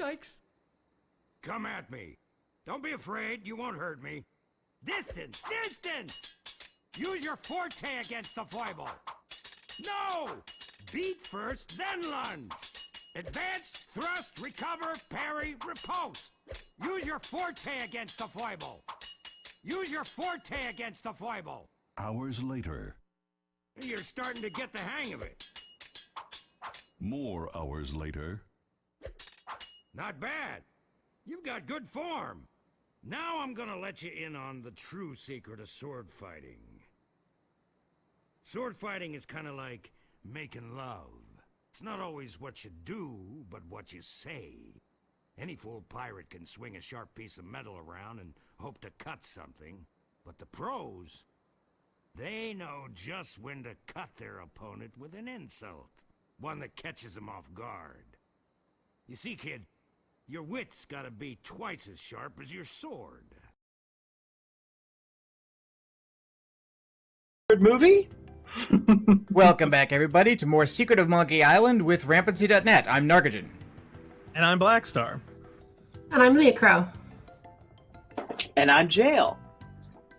Yikes. Come at me. Don't be afraid. You won't hurt me. Distance! Distance! Use your forte against the foible. No! Beat first, then lunge. Advance, thrust, recover, parry, riposte. Use your forte against the foible. Use your forte against the foible. Hours later. You're starting to get the hang of it. More hours later. Not bad. You've got good form. Now I'm gonna let you in on the true secret of sword fighting. Sword fighting is kind of like making love. It's not always what you do, but what you say. Any fool pirate can swing a sharp piece of metal around and hope to cut something. But the pros, they know just when to cut their opponent with an insult. One that catches them off guard. You see, kid, your wit's gotta be twice as sharp as your sword. Movie? Welcome back, everybody, to more Secret of Monkey Island with Rampancy.net. I'm Nargajan. And I'm Blackstar. And I'm Leah Crow. And I'm Jail.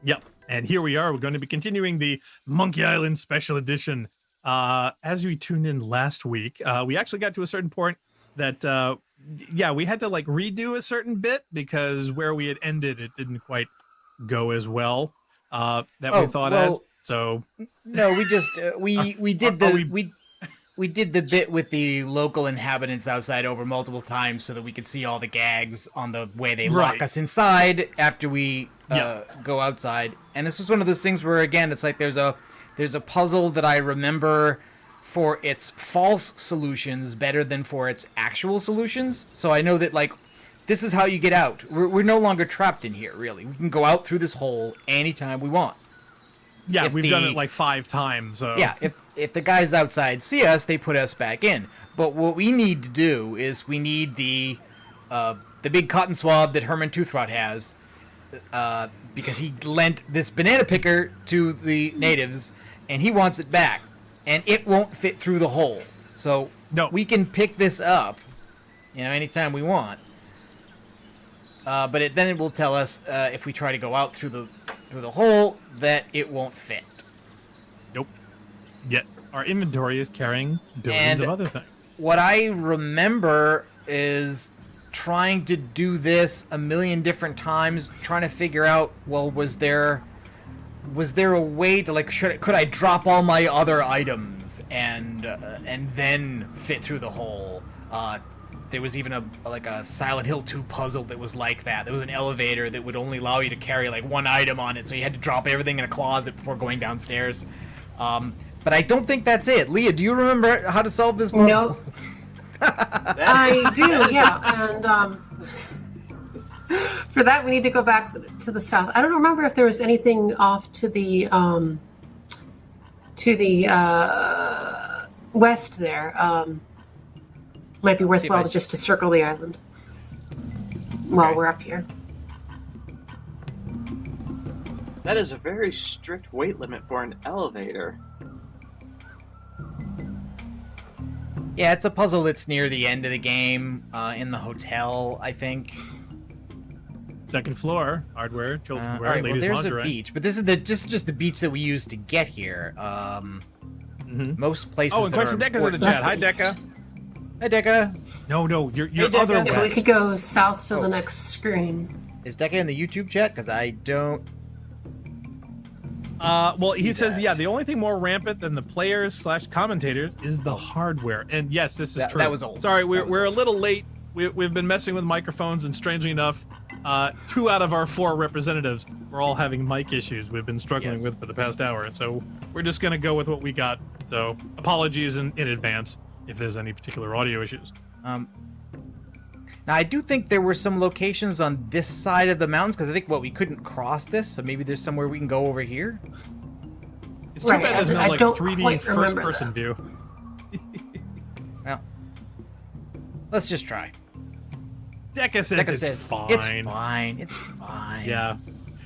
Yep. And here we are. We're going to be continuing the Monkey Island Special Edition. As we tuned in last week, we actually got to a certain point that, we had to like redo a certain bit because where we had ended, it didn't quite go as well that we thought of. So no, we just we did the bit with the local inhabitants outside over multiple times so that we could see all the gags on the way they lock us inside after we go outside. And this was one of those things where, again, it's like there's a puzzle that I remember for its false solutions better than for its actual solutions. So I know that, like, this is how you get out. We're no longer trapped in here, really. We can go out through this hole anytime we want. Yeah, we've done it like 5 times. So. Yeah, if the guys outside see us, they put us back in. But what we need to do is we need the big cotton swab that Herman Toothrot has, because he lent this banana picker to the natives, and he wants it back, and it won't fit through the hole. So we can pick this up, anytime we want. But then it will tell us if we try to go out through the hole that it won't fit. Nope. Yet our inventory is carrying billions of other things. What I remember is trying to do this a million different times, trying to figure out, well, was there a way to, like, could I drop all my other items and then fit through the hole? There was even a Silent Hill 2 puzzle that was like that. There was an elevator that would only allow you to carry like one item on it, so you had to drop everything in a closet before going downstairs. But I don't think that's it. Leah, do you remember how to solve this puzzle? No. I do, yeah. And for that, we need to go back to the south. I don't remember if there was anything off to the west there. Might be worthwhile just to circle the island while we're up here. That is a very strict weight limit for an elevator. Yeah, it's a puzzle that's near the end of the game, in the hotel, I think. Second floor, hardware, children's wear, right, ladies' there's lingerie. A beach, but this is just the beach that we used to get here. Most places. Oh, and question Decca's in the chat. Hi, Decca. Hi, Decca. No, your Hey, other Decca. We west. could go south to the next screen. Is Decca in the YouTube chat? Because I don't. Well, he says, the only thing more rampant than the players/commentators is the hardware. And yes, this is true. That was old. Sorry, we're a little late. We've been messing with microphones, and strangely enough, 2 out of our 4 representatives were all having mic issues we've been struggling with for the past hour. So we're just going to go with what we got. So apologies in advance if there's any particular audio issues. Now, I do think there were some locations on this side of the mountains, because I think, we couldn't cross this, so maybe there's somewhere we can go over here? It's too bad there's no, like, 3D first-person view. Well, let's just try. Decca says it's fine. It's fine. It's fine. Yeah.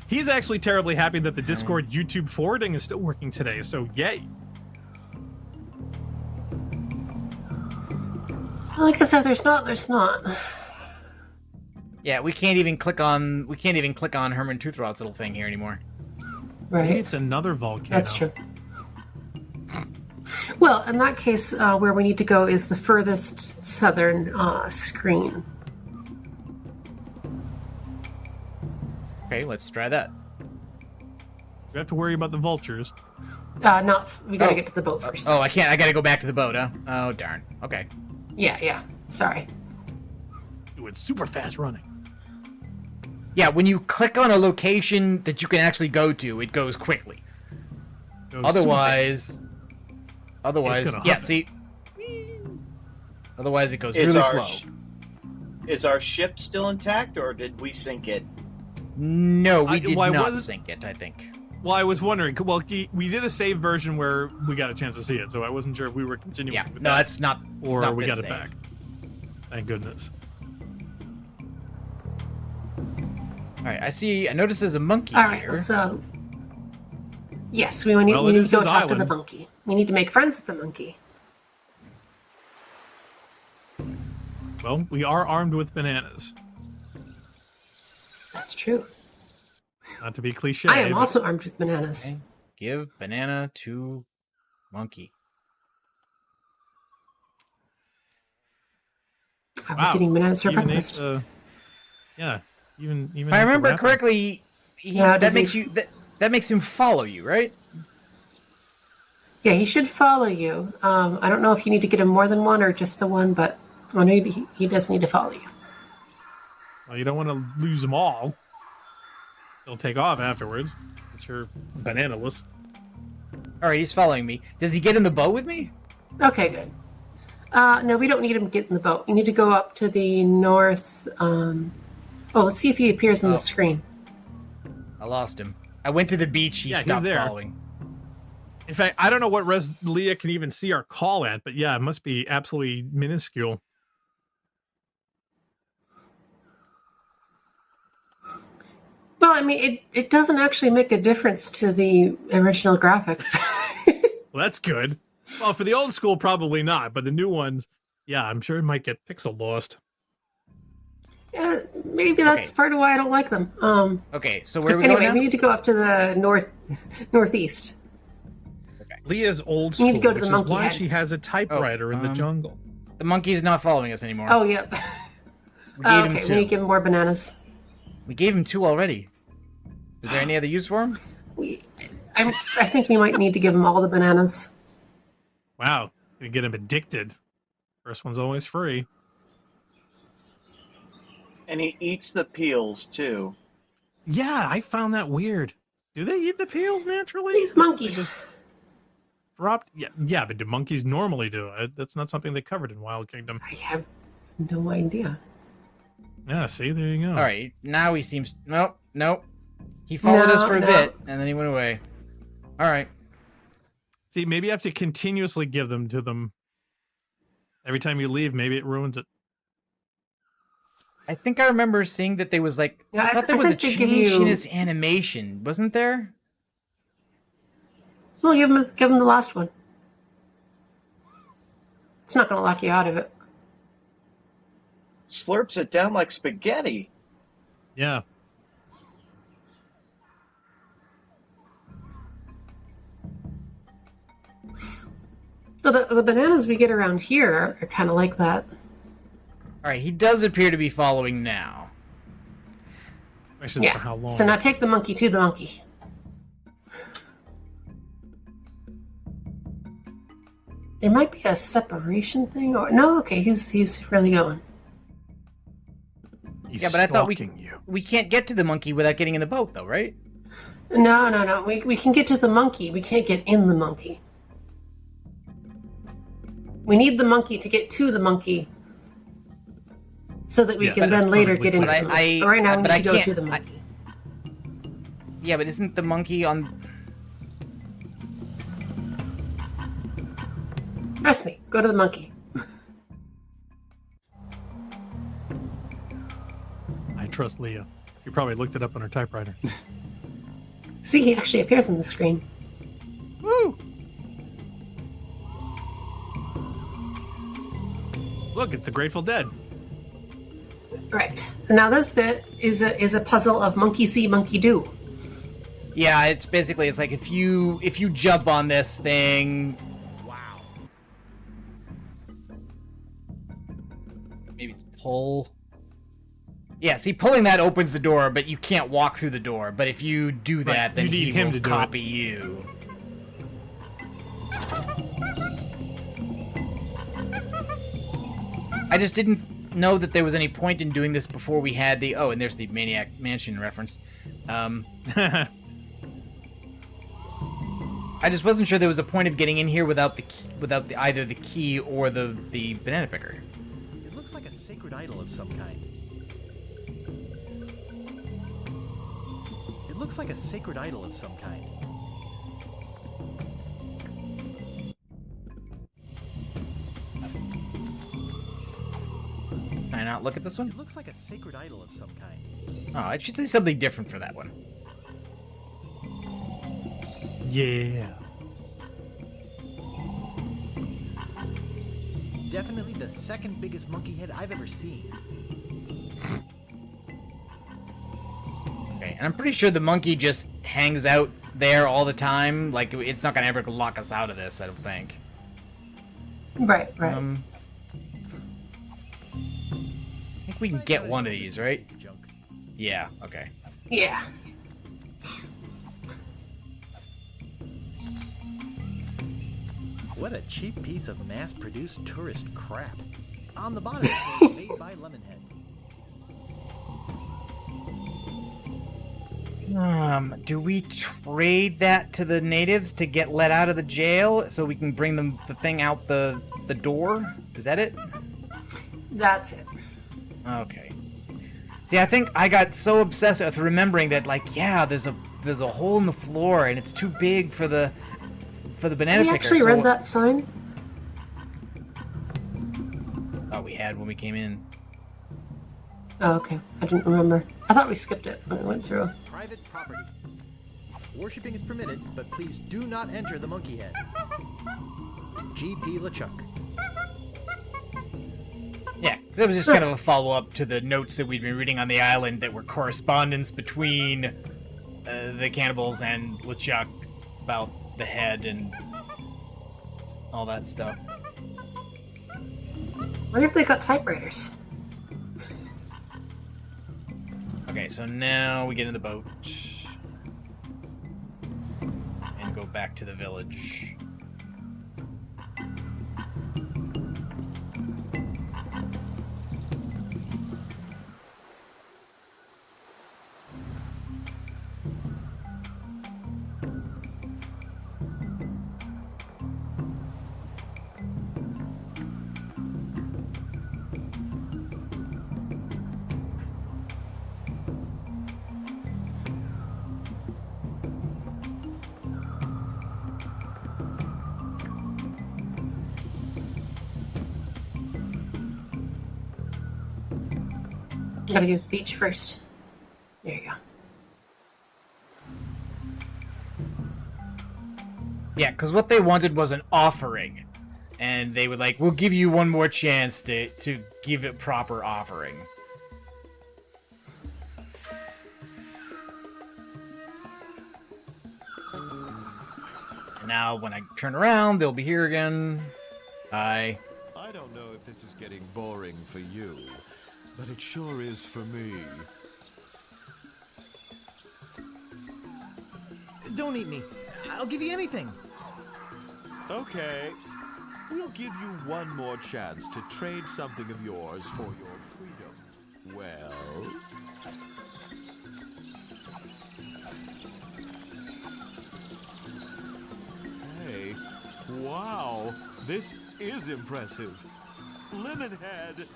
He's actually terribly happy that the Discord YouTube forwarding is still working today, so yay. Like I said, there's not. Yeah, we can't even click on Herman Toothrot's little thing here anymore. Maybe Right. it's another volcano. That's true. Well, in that case, where we need to go is the furthest southern screen. Okay, let's try that. We have to worry about the vultures. We gotta get to the boat first. Oh, I can't. I gotta go back to the boat, huh? Oh, darn. Okay. Yeah. Sorry. Ooh, it's super fast running. Yeah, when you click on a location that you can actually go to, it goes quickly. Goes super fast. Otherwise, It's gonna yeah. huff it. See. Otherwise, it goes Is really our slow. Is our ship still intact, or did we sink it? No, we did well, I not wasn't- sink it. I think. Well, I was wondering. Well, we did a save version where we got a chance to see it, so I wasn't sure if we were continuing Yeah. with No, that, that's not. It's or not we this got it save. back. Thank goodness. All right. I notice there's a monkey All right. here. So, yes, we need, Well, we it need is to go his talk to the island. monkey. We need to make friends with the monkey. Well, we are armed with bananas. That's true. Not to be cliche. I am but also armed with bananas. Okay. Give banana to monkey. I was Wow. eating bananas for even ate breakfast. the- yeah, even. If I remember wrapper. correctly, Yeah, that does makes he- you that makes him follow you, right? Yeah, he should follow you. I don't know if you need to get him more than one or just the one, but I know he does need to follow you. Well, you don't want to lose them all. They'll take off afterwards. But you're bananaless. All right, he's following me. Does he get in the boat with me? Okay, good. No, we don't need him to get in the boat. You need to go up to the north. Let's see if he appears on Oh. the screen. I lost him. I went to the beach. He Yeah, he's stopped there. following. In fact, I don't know what Leah can even see our call at, but yeah, it must be absolutely minuscule. Well, I mean, it doesn't actually make a difference to the original graphics. Well, that's good. Well, for the old school, probably not, but the new ones, yeah, I'm sure it might get pixel lost. Yeah, maybe that's Okay. part of why I don't like them. Okay, so where are we Anyway, going we now? need to go up to the northeast. Leah's old You need school, to go to which the is monkey why head. she has a typewriter in the jungle. The monkey is not following us anymore. Oh, yep. we gave him Okay, we two. need to give him more bananas. We gave him two already. Is there any other use for him? I think we might need to give him all the bananas. Wow, you get him addicted. First one's always free. And he eats the peels too. Yeah, I found that weird. Do they eat the peels naturally? He's monkey. They just dropped. Yeah, but do monkeys normally do it? That's not something they covered in Wild Kingdom. I have no idea. Yeah, see, there you go. All right, now he seems. Nope. He followed us for a No. bit, and then he went away. All right. See, maybe you have to continuously give them to them. Every time you leave, maybe it ruins it. I think I remember seeing that there was like. Yeah, I I- thought there I was a think they give change in you- his animation, wasn't there? Well, give him the last one. It's not going to lock you out of it. Slurps it down like spaghetti. Yeah. Well, the bananas we get around here are kind of like that. All right, he does appear to be following now. Question is for how long? So now take the monkey to the monkey. There might be a separation thing, or no? Okay, he's really going. He's Yeah, but I thought stalking you. we can't get to the monkey without getting in the boat, though, right? No. We can get to the monkey. We can't get in the monkey. We need the monkey to get to the monkey, so that we Yes, can that's then later perfectly get into clear. the But monkey. But right now we but need I to go to can't- the monkey. Yeah, but isn't the monkey on? Trust me. Go to the monkey. I trust Leah. She probably looked it up on her typewriter. See, he actually appears on the screen. Woo! Look, it's the Grateful Dead. Right. Now this bit is a puzzle of monkey see, monkey do. Yeah, it's like if you jump on this thing, Wow. maybe pull. Yeah, see, pulling that opens the door, but you can't walk through the door. But if you do that, Right, then you need he him will to do copy you. I just didn't know that there was any point in doing this before we had the... Oh, and there's the Maniac Mansion reference. I just wasn't sure there was a point of getting in here without the key, either the key or the banana picker. It looks like a sacred idol of some kind. It looks like a sacred idol of some kind. Can I not look at this one? It looks like a sacred idol of some kind. Oh, I should say something different for that one. Yeah. Definitely the second biggest monkey head I've ever seen. Okay, and I'm pretty sure the monkey just hangs out there all the time. Like, it's not gonna ever lock us out of this, I don't think. Right. I think we can get one of these, right? Junk. Yeah, okay. Yeah. What a cheap piece of mass-produced tourist crap. On the bottom it says made by Lemonhead. Do we trade that to the natives to get let out of the jail so we can bring them the thing out the door? Is that it? That's it. Okay. See, I think I got so obsessed with remembering that, like, yeah, there's a hole in the floor and it's too big for the banana We picker. actually so... read that sign. Oh, we had when we came in. Oh, okay. I didn't remember. I thought we skipped it when we went through. Private property. Worshipping is permitted, but please do not enter the monkey head. G.P. LeChuck. Yeah, that was just kind of a follow-up to the notes that we'd been reading on the island that were correspondence between the cannibals and LeChuck about the head and all that stuff. I wonder if they got typewriters. Okay, so now we get in the boat and go back to the village. You gotta go to the beach first. There you go. Yeah, because what they wanted was an offering. And they would like, we'll give you one more chance to give it proper offering. And now when I turn around, they'll be here again. Hi. I don't know if this is getting boring for you, but it sure is for me. Don't eat me. I'll give you anything. Okay. We'll give you one more chance to trade something of yours for your freedom. Well... Hey, wow, this is impressive. Lemonhead,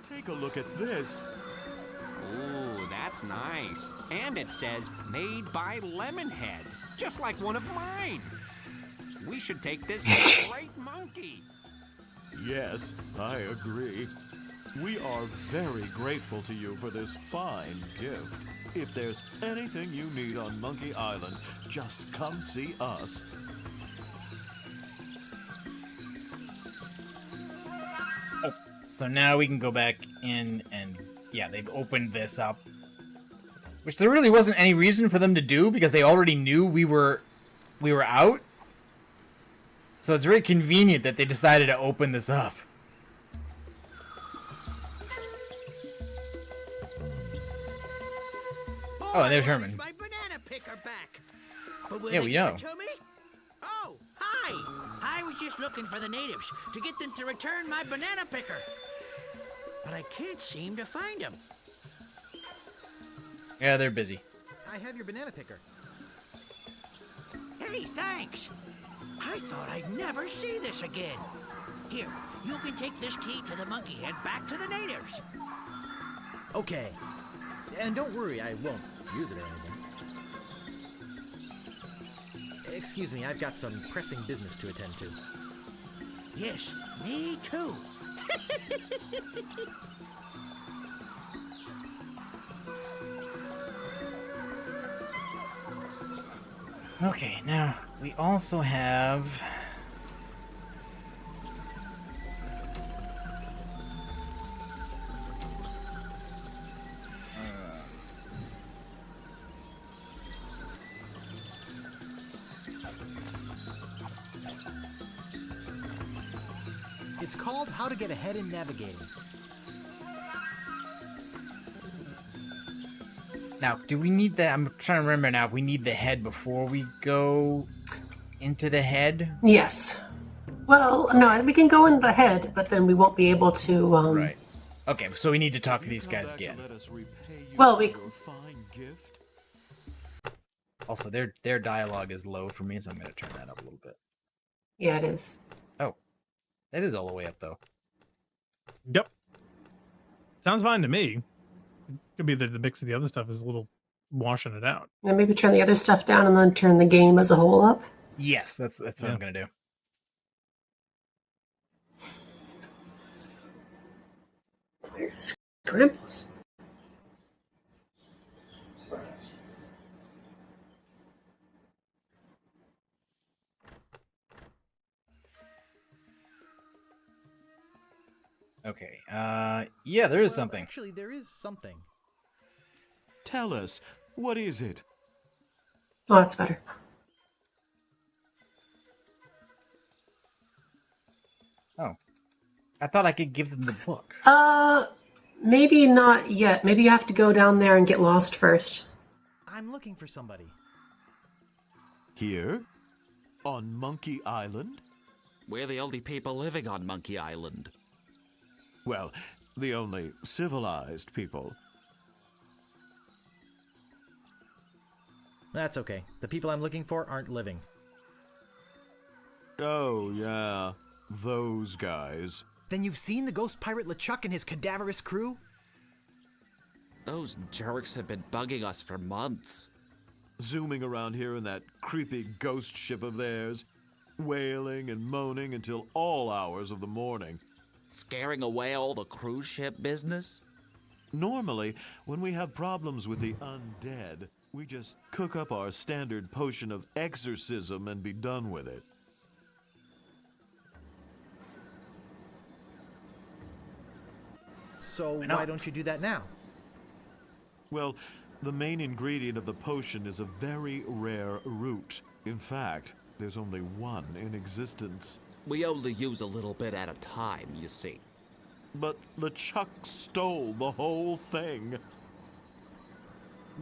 take a look at this. Ooh, that's nice. And it says made by Lemonhead, just like one of mine. We should take this to the Great Monkey. Yes, I agree. We are very grateful to you for this fine gift. If there's anything you need on Monkey Island, just come see us. So now we can go back in and yeah, they've opened this up. Which there really wasn't any reason for them to do because they already knew we were out. So it's very convenient that they decided to open this up. Oh, and there's Herman. My banana picker back. But will Yeah, they we give know. it to me? Oh, hi. I was just looking for the natives to get them to return my banana picker. But I can't seem to find them. Yeah, they're busy. I have your banana picker. Hey, thanks. I thought I'd never see this again. Here, you can take this key to the monkey head back to the natives. Okay. And don't worry, I won't use it or anything. Excuse me, I've got some pressing business to attend to. Yes, me too. Okay, now we also have It's called How to Get Ahead in Navigating. now, do we need the I'm trying to remember now, we need the head before we go into the head? Yes. Well, no, we can go in the head, but then we won't be able to. Right. Okay, so we need to talk to these guys again. Well, we. Also, their dialogue is low for me, so I'm going to turn that up a little bit. Yeah, it is. Oh, that is all the way up though. Yep. Sounds fine to me. Could be that the mix of the other stuff is a little washing it out. And maybe turn the other stuff down and then turn the game as a whole up. Yes, that's what I'm going to do. There's Krampus. Okay. Yeah, there is something. Actually, there is something. Tell us, what is it? Oh, that's better. Oh. I thought I could give them the book. Maybe not yet. Maybe you have to go down there and get lost first. I'm looking for somebody. Here? On Monkey Island? We're the only people living on Monkey Island. Well, the only civilized people. That's okay. The people I'm looking for aren't living. Oh, yeah. Those guys. Then you've seen the ghost pirate LeChuck and his cadaverous crew? Those jerks have been bugging us for months. Zooming around here in that creepy ghost ship of theirs. Wailing and moaning until all hours of the morning. Scaring away all the cruise ship business? Normally, when we have problems with the undead, we just cook up our standard potion of exorcism and be done with it. So why don't you do that now? Well, the main ingredient of the potion is a very rare root. In fact, there's only one in existence. We only use a little bit at a time, you see. But LeChuck stole the whole thing.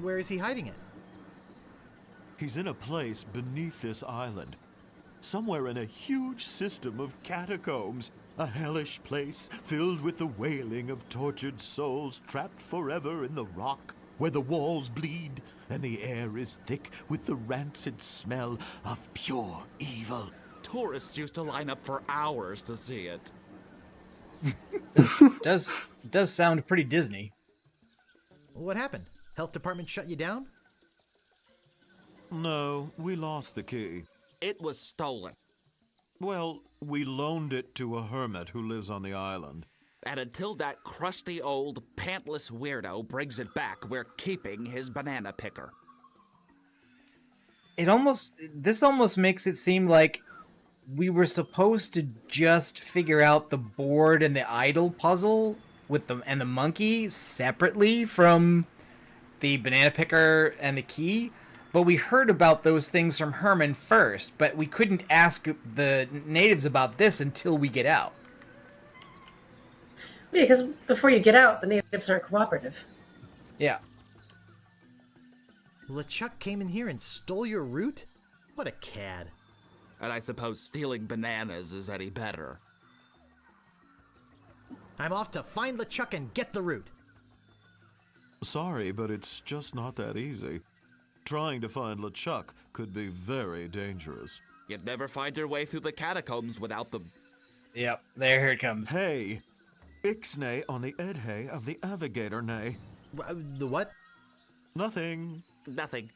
Where is he hiding it? He's in a place beneath this island. Somewhere in a huge system of catacombs. A hellish place filled with the wailing of tortured souls trapped forever in the rock, where the walls bleed and the air is thick with the rancid smell of pure evil. Tourists used to line up for hours to see it. does sound pretty Disney. What happened? Health department shut you down? No, we lost the key. It was stolen. Well, we loaned it to a hermit who lives on the island. And until that crusty old pantless weirdo brings it back, we're keeping his banana picker. This almost makes it seem like we were supposed to just figure out the board and the idol puzzle with the monkey separately from the banana picker and the key, but we heard about those things from Herman first, but we couldn't ask the natives about this until we get out. Yeah, because before you get out, the natives aren't cooperative. Yeah. LeChuck came in here and stole your root? What a cad. And I suppose stealing bananas is any better. I'm off to find LeChuck and get the root. Sorry, but it's just not that easy. Trying to find LeChuck could be very dangerous. You'd never find your way through the catacombs without the... Yep, here it comes. Hey, Ixnay on the Edhay of the Avigator Nay. The what? Nothing. Nothing.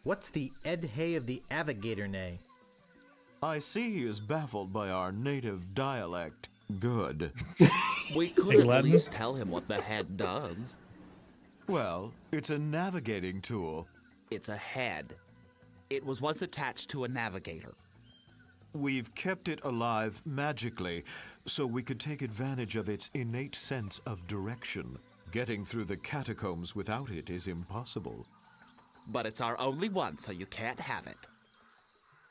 What's the Edhay of the Avigator Nay? I see he is baffled by our native dialect. Good. We could at least tell him what the head does. Well, it's a navigating tool. It's a head. It was once attached to a navigator. We've kept it alive magically, so we could take advantage of its innate sense of direction. Getting through the catacombs without it is impossible. But it's our only one, so you can't have it.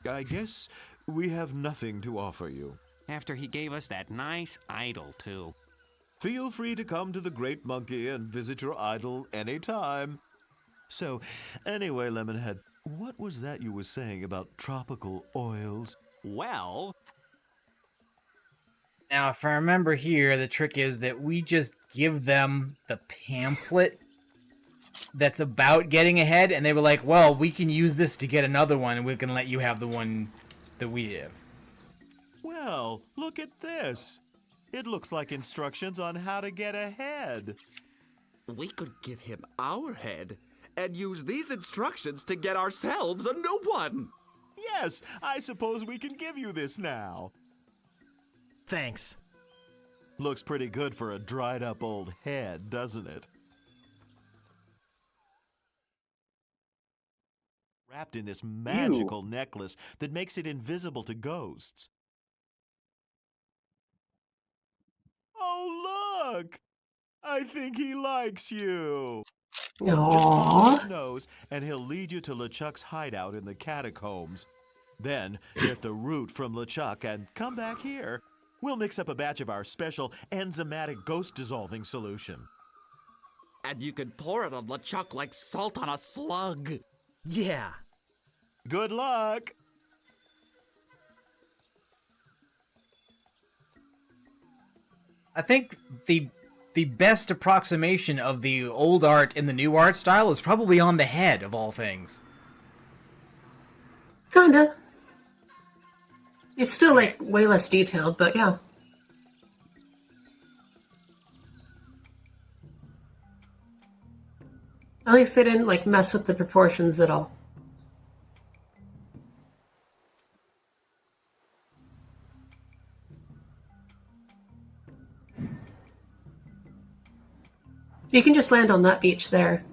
I guess we have nothing to offer you. After he gave us that nice idol, too. Feel free to come to the Great Monkey and visit your idol anytime. So, anyway, Lemonhead, what was that you were saying about tropical oils? Well... Now, if I remember here, the trick is that we just give them the pamphlet that's about getting ahead, and they were like, well, we can use this to get another one, and we can let you have the one that we have. Well, look at this. It looks like instructions on how to get ahead. We could give him our head and use these instructions to get ourselves a new one. Yes, I suppose we can give you this now. Thanks. Looks pretty good for a dried up old head, doesn't it? Wrapped in this magical necklace that makes it invisible to ghosts. Oh, look! I think he likes you. Aww. Just follow his nose, and he'll lead you to LeChuck's hideout in the catacombs. Then, get the root from LeChuck and come back here. We'll mix up a batch of our special enzymatic ghost-dissolving solution. And you can pour it on LeChuck like salt on a slug. Yeah. Good luck! I think the best approximation of the old art in the new art style is probably on the head, of all things. Kinda. It's still, like, way less detailed, but yeah. At least they didn't, like, mess with the proportions at all. You can just land on that beach there.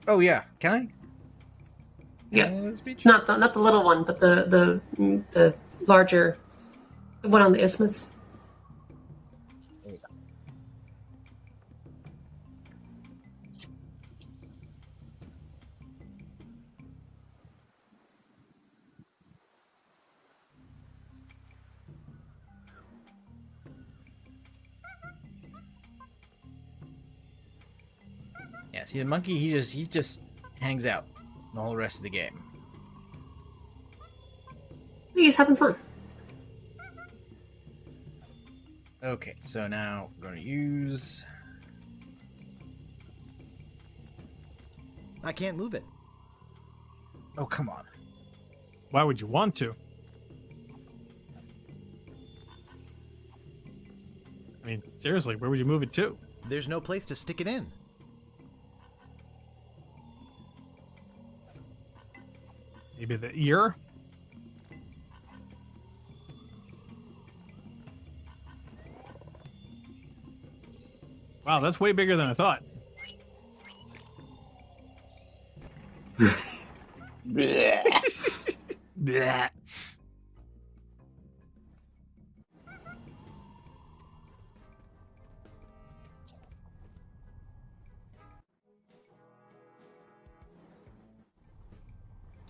Oh yeah, can I? Yeah, this beach? not the little one, but the larger one on the isthmus. Yeah, see the monkey, he just hangs out the whole rest of the game. He's having fun. Okay, so now we're going to use... I can't move it. Oh, come on. Why would you want to? I mean, seriously, where would you move it to? There's no place to stick it in. Maybe the ear? Wow, that's way bigger than I thought. Blech.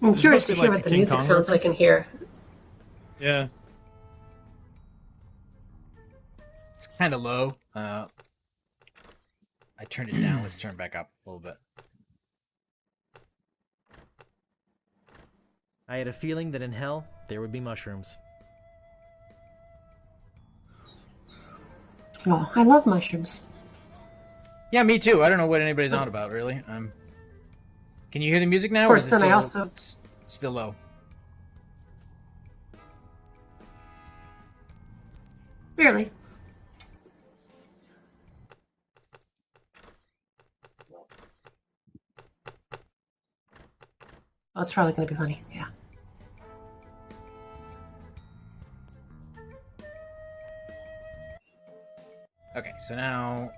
I'm It's curious mostly to hear like what the the King music Kong sounds like in here. Yeah. It's kind of low. I turned it down. Let's turn it back up a little bit. I had a feeling that in hell there would be mushrooms. Oh, I love mushrooms. Yeah, me too. I don't know what anybody's on about, really. Can you hear the music now? Of course, or is it then I still, also... still low. Barely. Oh, it's probably going to be funny. Yeah. Okay, so now...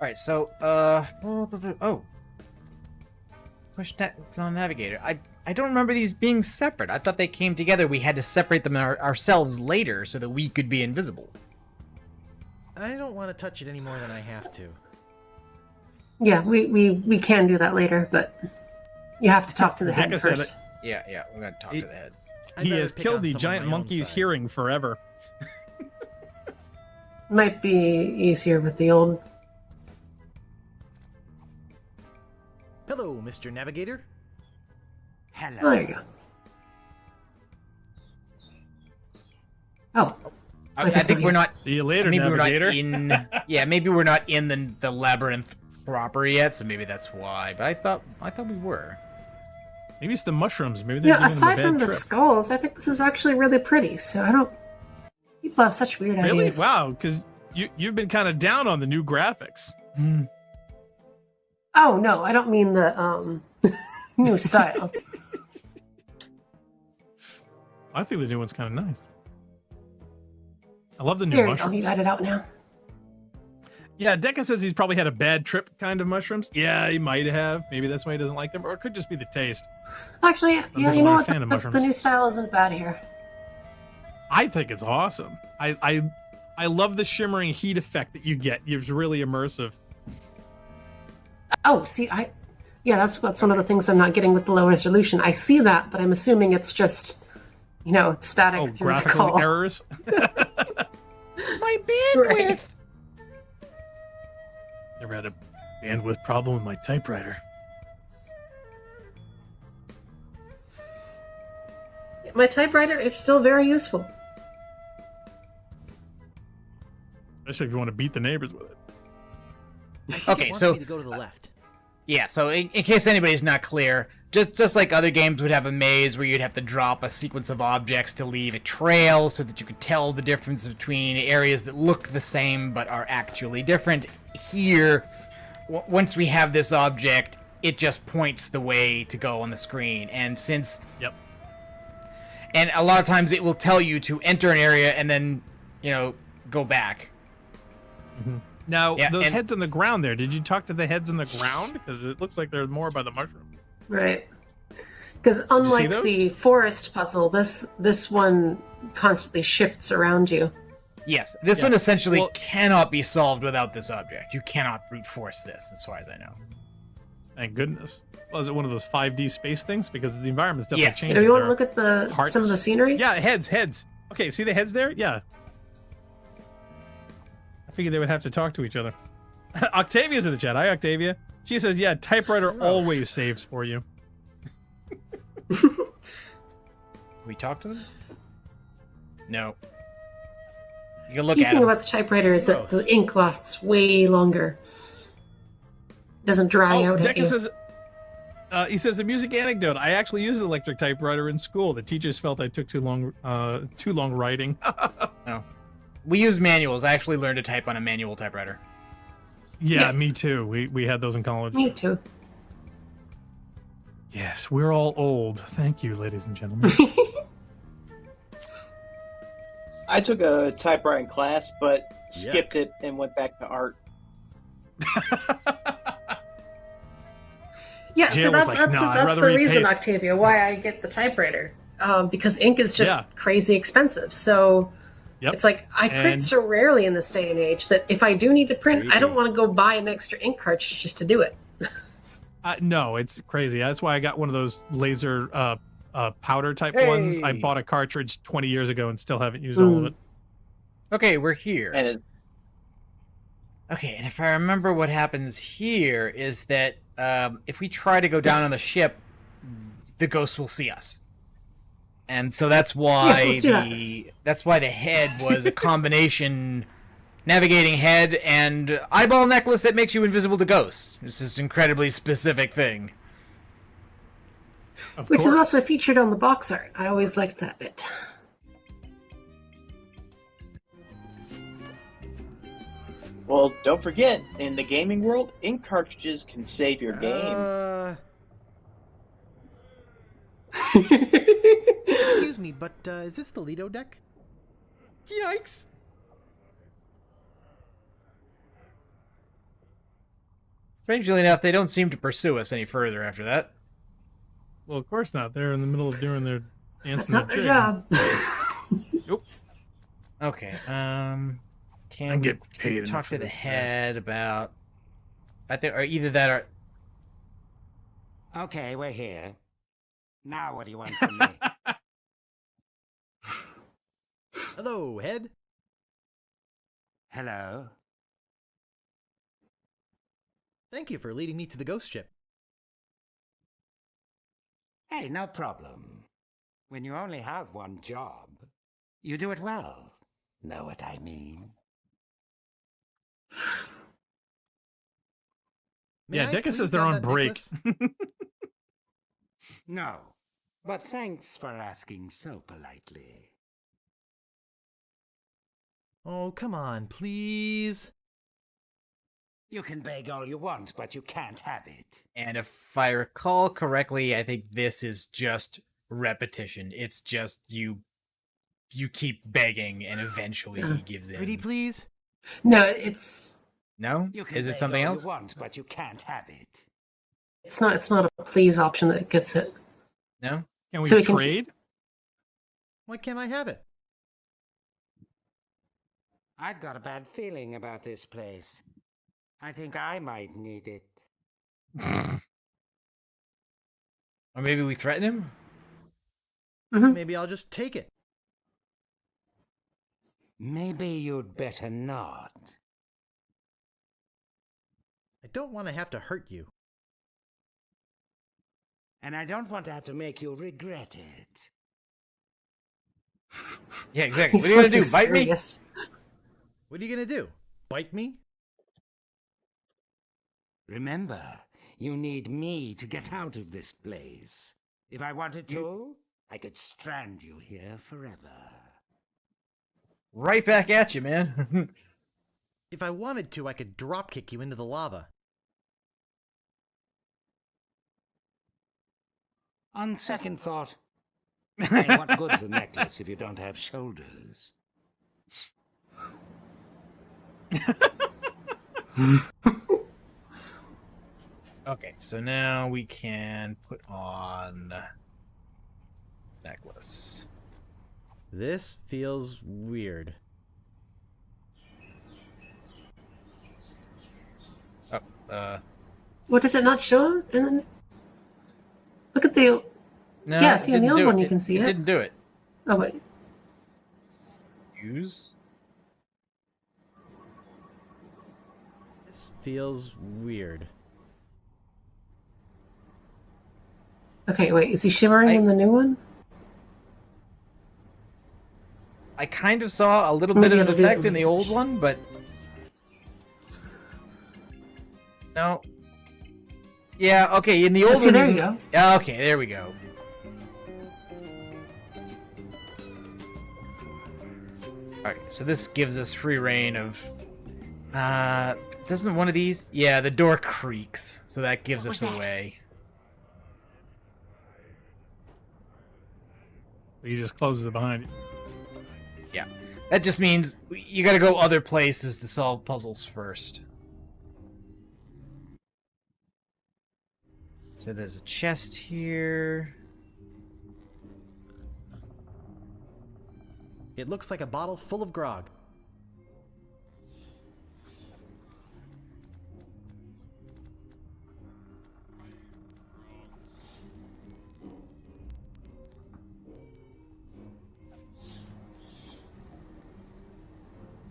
Alright, so, oh. Push on navigator. I don't remember these being separate. I thought they came together. We had to separate them ourselves later so that we could be invisible. I don't want to touch it any more than I have to. Yeah, we can do that later, but you have to talk to the head Dekka said first. it. Yeah, we gotta talk to the head. He has killed the giant monkey's hearing forever. Might be easier with the old. Hello, Mr. Navigator. Hello. There you go. Oh. I think we're not. See you later, maybe navigator. We're not in. Yeah, maybe we're not in the labyrinth proper yet, so maybe that's why. But I thought we were. Maybe it's the mushrooms. Maybe they're Yeah, giving them a aside bad from the trip. skulls, I think this is actually really pretty. So I don't. People have such weird Really? ideas. Wow, because you've been kind of down on the new graphics. Oh no, I don't mean the new style. I think the new one's kind of nice. I love the new Here you go. mushrooms. You got it out now. Yeah, Dekka says he's probably had a bad trip kind of mushrooms. Yeah, he might have. Maybe that's why he doesn't like them. Or it could just be the taste. Actually, yeah, big you know a what? fan of The mushrooms. new style isn't bad here. I think it's awesome. I love the shimmering heat effect that you get. It's really immersive. Oh, see, yeah, that's one of the things I'm not getting with the low resolution. I see that, but I'm assuming it's just, it's static. Oh, through the graphical call. errors. My bandwidth. Right. Never had a bandwidth problem with my typewriter. My typewriter is still very useful. Especially if you want to beat the neighbors with it. Okay, It wants so me to go to the left. yeah, so in case anybody's not clear, just like other games would have a maze where you'd have to drop a sequence of objects to leave a trail so that you could tell the difference between areas that look the same but are actually different. Here, once we have this object, it just points the way to go on the screen, and since Yep. and a lot of times it will tell you to enter an area and then go back. Now, Yeah, those and- heads on the ground there, did you talk to the heads on the ground? Because it looks like they're more by the mushroom. Right. Because see unlike those? the forest puzzle, this one constantly shifts around you. Yes, this Yeah. one essentially Well- cannot be solved without this object. You cannot brute force this, as far as I know. Thank goodness. Well, is it one of those 5D space things? Because the environment's definitely Yes. changing. So you want There to look at the hearts. some of the scenery? Yeah, heads. Okay, see the heads there? Yeah. I figured they would have to talk to each other. Octavia's in the chat. Hi, Octavia. She says, yeah, typewriter always saves for you. We talk to them? No. You can look Key at thing them. about the typewriter is that Gross. the ink lasts way longer. Doesn't dry Oh, out at you. Dekka says, he says, a music anecdote. I actually used an electric typewriter in school. The teachers felt I took too long writing. No. We use manuals. I actually learned to type on a manual typewriter. Yeah, me too. We had those in college. Me too. Yes, we're all old. Thank you, ladies and gentlemen. I took a typewriting class, but skipped it and went back to art. Yeah, Jill so was that's, like, that's, "Nah, I'd that's rather the read reason, paste." Octavia, why I get the typewriter. Because ink is just Yeah. crazy expensive. So Yep. It's like I print And- so rarely in this day and age that if I do need to print, I don't want to go buy an extra ink cartridge just to do it. No, it's crazy. That's why I got one of those laser powder type ones. I Hey! bought a cartridge 20 years ago and still haven't used all of it. Okay, we're here. And it, Okay, and if I remember what happens here is that if we try to go down on the ship, the ghost will see us. And so that's why Yes, let's do that's why the head was a combination navigating head and eyeball necklace that makes you invisible to ghosts. It's this incredibly specific thing. Of Which course. is also featured on the box art. I always liked that bit. well, don't forget, in the gaming world, ink cartridges can save your game. Excuse me, but is this the Lido deck? Yikes! Strangely enough, they don't seem to pursue us any further after that. Well, of course not. They're in the middle of doing their That's dancing not their their jig. job. Okay, can I we get paid talk enough to for the this, man. head about... I think, or either that or... Okay, we're here. Now what do you want from me? Hello, head. Hello? Thank you for leading me to the ghost ship. Hey, no problem. When you only have one job, you do it well. Know what I mean? May Yeah, I Deca please says they're have on that break. necklace? No. But thanks for asking so politely. Oh, come on, please. You can beg all you want, but you can't have it. And if I recall correctly, I think this is just repetition. It's just you keep begging and eventually he gives in. Pretty please? No, it's No? You can Is it beg something all else? you want, but you can't have it. it's not a please option that gets it. No? Can we So we can- trade? Why can't I have it? I've got a bad feeling about this place. I think I might need it. Or maybe we threaten him? Maybe I'll just take it. Maybe you'd better not. I don't want to have to hurt you. And I don't want to have to make you regret it. Yeah, exactly. What are you gonna do? Bite me? Serious. What are you gonna do? Bite me? Remember, you need me to get out of this place. If I wanted to, I could strand you here forever. Right back at you, man. If I wanted to, I could drop kick you into the lava. On second thought, hey, what good's a necklace if you don't have shoulders? Okay, so now we can put on necklace. This feels weird. Oh, What does it not show? And then look at the. no, Yeah, it see, on the didn't old do one it. you can see it it. didn't do it. Oh wait. Use? This feels weird. Okay, wait. Is he shimmering in the new one? I kind of saw a little bit Maybe of an it'll do it effect in the old one, but no. Yeah, okay, in the old see, one. there you even- go. Yeah, okay, there we go. Okay, so this gives us free reign of. Doesn't one of these? Yeah, the door creaks, so that gives us away. He just closes it behind you. Yeah, that just means you got to go other places to solve puzzles first. So there's a chest here. It looks like a bottle full of grog.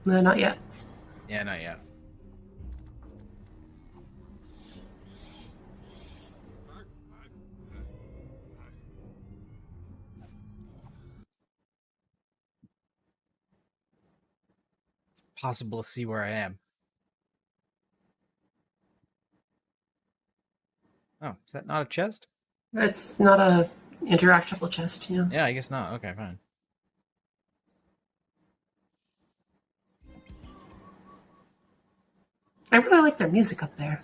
No, not yet. Yeah, not yet. Possible to see where I am. Oh, is that not a chest? It's not a interactable chest, you know. Yeah, I guess not. Okay, fine. I really like their music up there.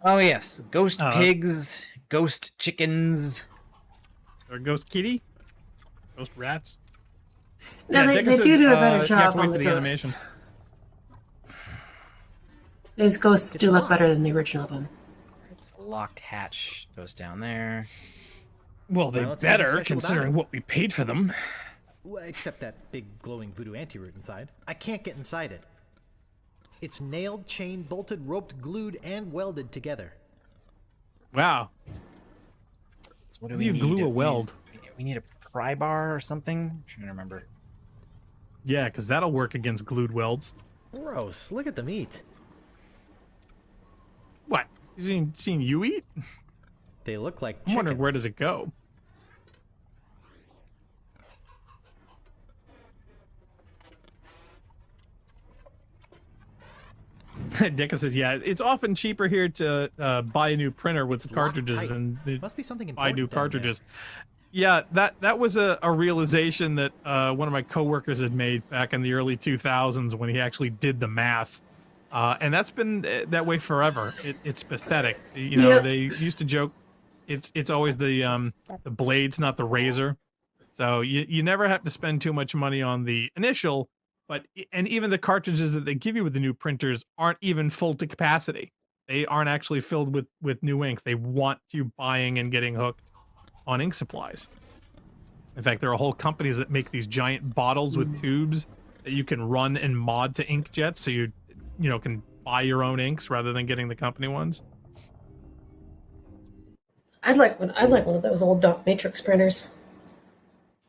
Oh yes, ghost pigs, ghost chickens, or ghost kitty, ghost rats. No, Yeah, they Deca do says, a better you have job to wait on for the the ghosts. animation. These ghosts do look better than the original one. a locked hatch goes down there. Well, they Well, let's make it better, special considering without it. what we paid for them. Well, except that big glowing voodoo anti-root inside. I can't get inside it. It's nailed, chained, bolted, roped, glued, and welded together. Wow. So what How do you glue a weld? We need a pry bar or something? I'm trying to remember. Yeah, because that'll work against glued welds. Gross. Look at the meat. What? You seen you eat? They look like I'm wondering chickens. where does it go? Dicka says, yeah, it's often cheaper here to buy a new printer with the cartridges tight. than Must be something buy new important down cartridges. Yeah, that was a realization that one of my coworkers had made back in the early 2000s when he actually did the math. And that's been that way forever. It's pathetic. You know, Yeah. they used to joke, it's always the blades, not the razor. So you never have to spend too much money on the initial, and even the cartridges that they give you with the new printers aren't even full to capacity. They aren't actually filled with new ink. They want you buying and getting hooked on ink supplies. In fact, there are whole companies that make these giant bottles with tubes that you can run and mod to inkjets, so you can buy your own inks rather than getting the company ones. I'd like one of those old Doc Matrix printers.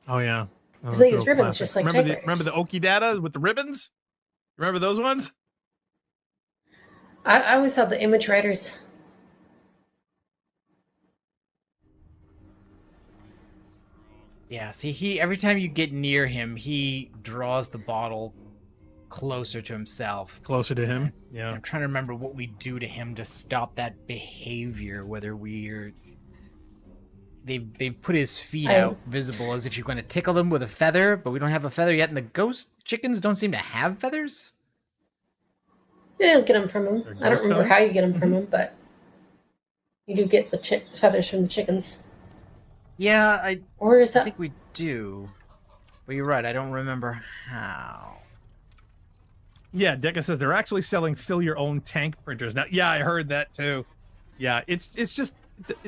Oh yeah, Because they use Those ribbons classic. just like remember typewriters. the Oki Data with the ribbons? Remember those ones? I always had the image writers. Yeah, see, every time you get near him, he draws the bottle closer to himself. Closer to him? Yeah. I'm trying to remember what we do to him to stop that behavior, whether we're... They've put his feet out visible as if you're going to tickle them with a feather, but we don't have a feather yet, and the ghost chickens don't seem to have feathers? Yeah, you'll get them from him. I don't ghost remember feather? how you get them from him, but you do get the feathers from the chickens. Yeah, Or is that... I think we do. But you're right, I don't remember how. Yeah, Deca says they're actually selling fill your own tank printers now. Yeah, I heard that too. Yeah, it's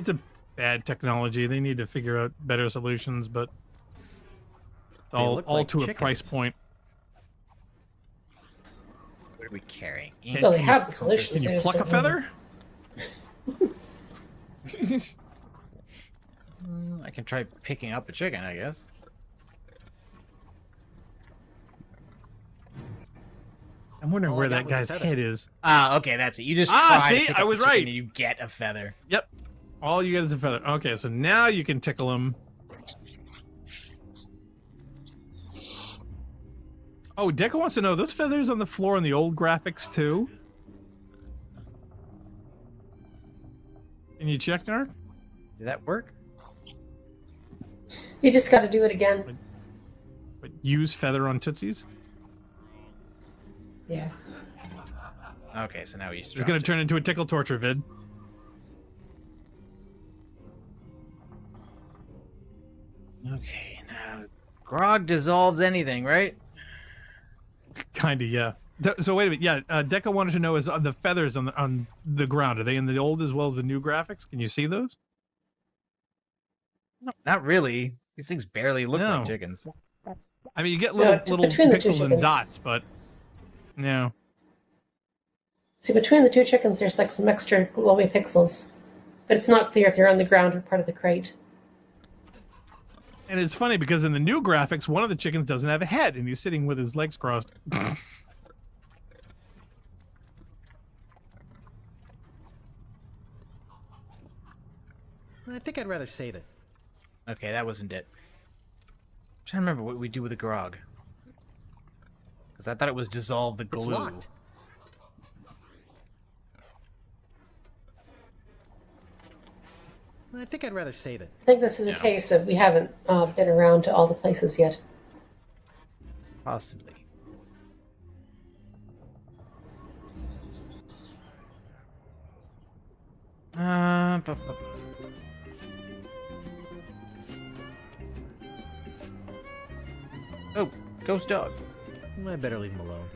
a bad technology. They need to figure out better solutions, but it's all look like to a chickens. price point. What are we carrying? Well, they have the solutions. Can they you just pluck a don't know. feather? I can try picking up a chicken, I guess. I'm wondering All I where got that was a guy's feather. head is. Ah, okay, that's it. You just Ah, try to see? pick I up was the chicken right. and you get a feather. Yep. All you get is a feather. Okay, so now you can tickle him. Oh, Deca wants to know, those feathers on the floor in the old graphics too? Can you check, Narc? Did that work? You just got to do it again. But use feather on Tootsies? Yeah. Okay, so now he's It's going to turn into a tickle torture vid. Okay, now grog dissolves anything, right? Kinda, yeah. So wait a minute, yeah. Deca wanted to know, is the feathers on the ground, are they in the old as well as the new graphics? Can you see those? No, not really. These things barely look No. like chickens. I mean, you get No, little between the two pixels and chickens. dots, but no. See, between the two chickens, there's like some extra glowy pixels. But it's not clear if they're on the ground or part of the crate. And it's funny because in the new graphics, one of the chickens doesn't have a head, and he's sitting with his legs crossed. I think I'd rather save it. Okay, that wasn't it. I'm trying to remember what we do with the grog. Because I thought it was dissolve the glue. It's locked. I think I'd rather save it. I think this is a case of we haven't been around to all the places yet. Possibly. Oh, ghost dog. I better leave him alone.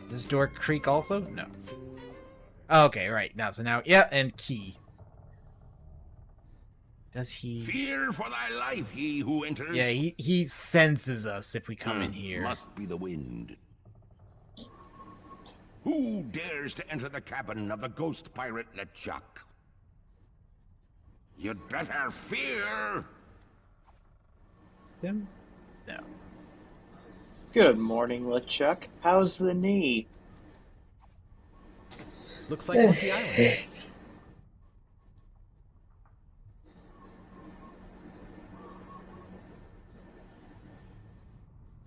Does this door creak also? No. Okay, right. Now, yeah, and key. Does he... Fear for thy life, ye who enters. Yeah, he senses us if we come in here. Must be the wind. Who dares to enter the cabin of the ghost pirate LeChuck? You'd better fear. Him? No. Good morning, LeChuck. How's the knee? Looks like Monkey Island.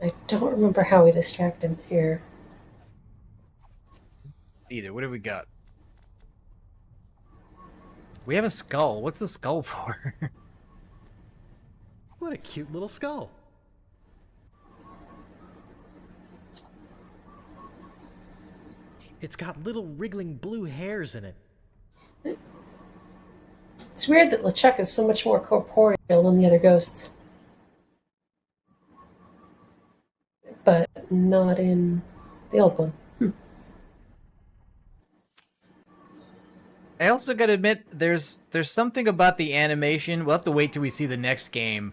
I don't remember how we distract him here. Either. What have we got? We have a skull. What's the skull for? What a cute little skull. It's got little wriggling blue hairs in it. It's weird that LeChuck is so much more corporeal than the other ghosts. But not in the old one. I also gotta admit, there's something about the animation. We'll have to wait till we see the next game.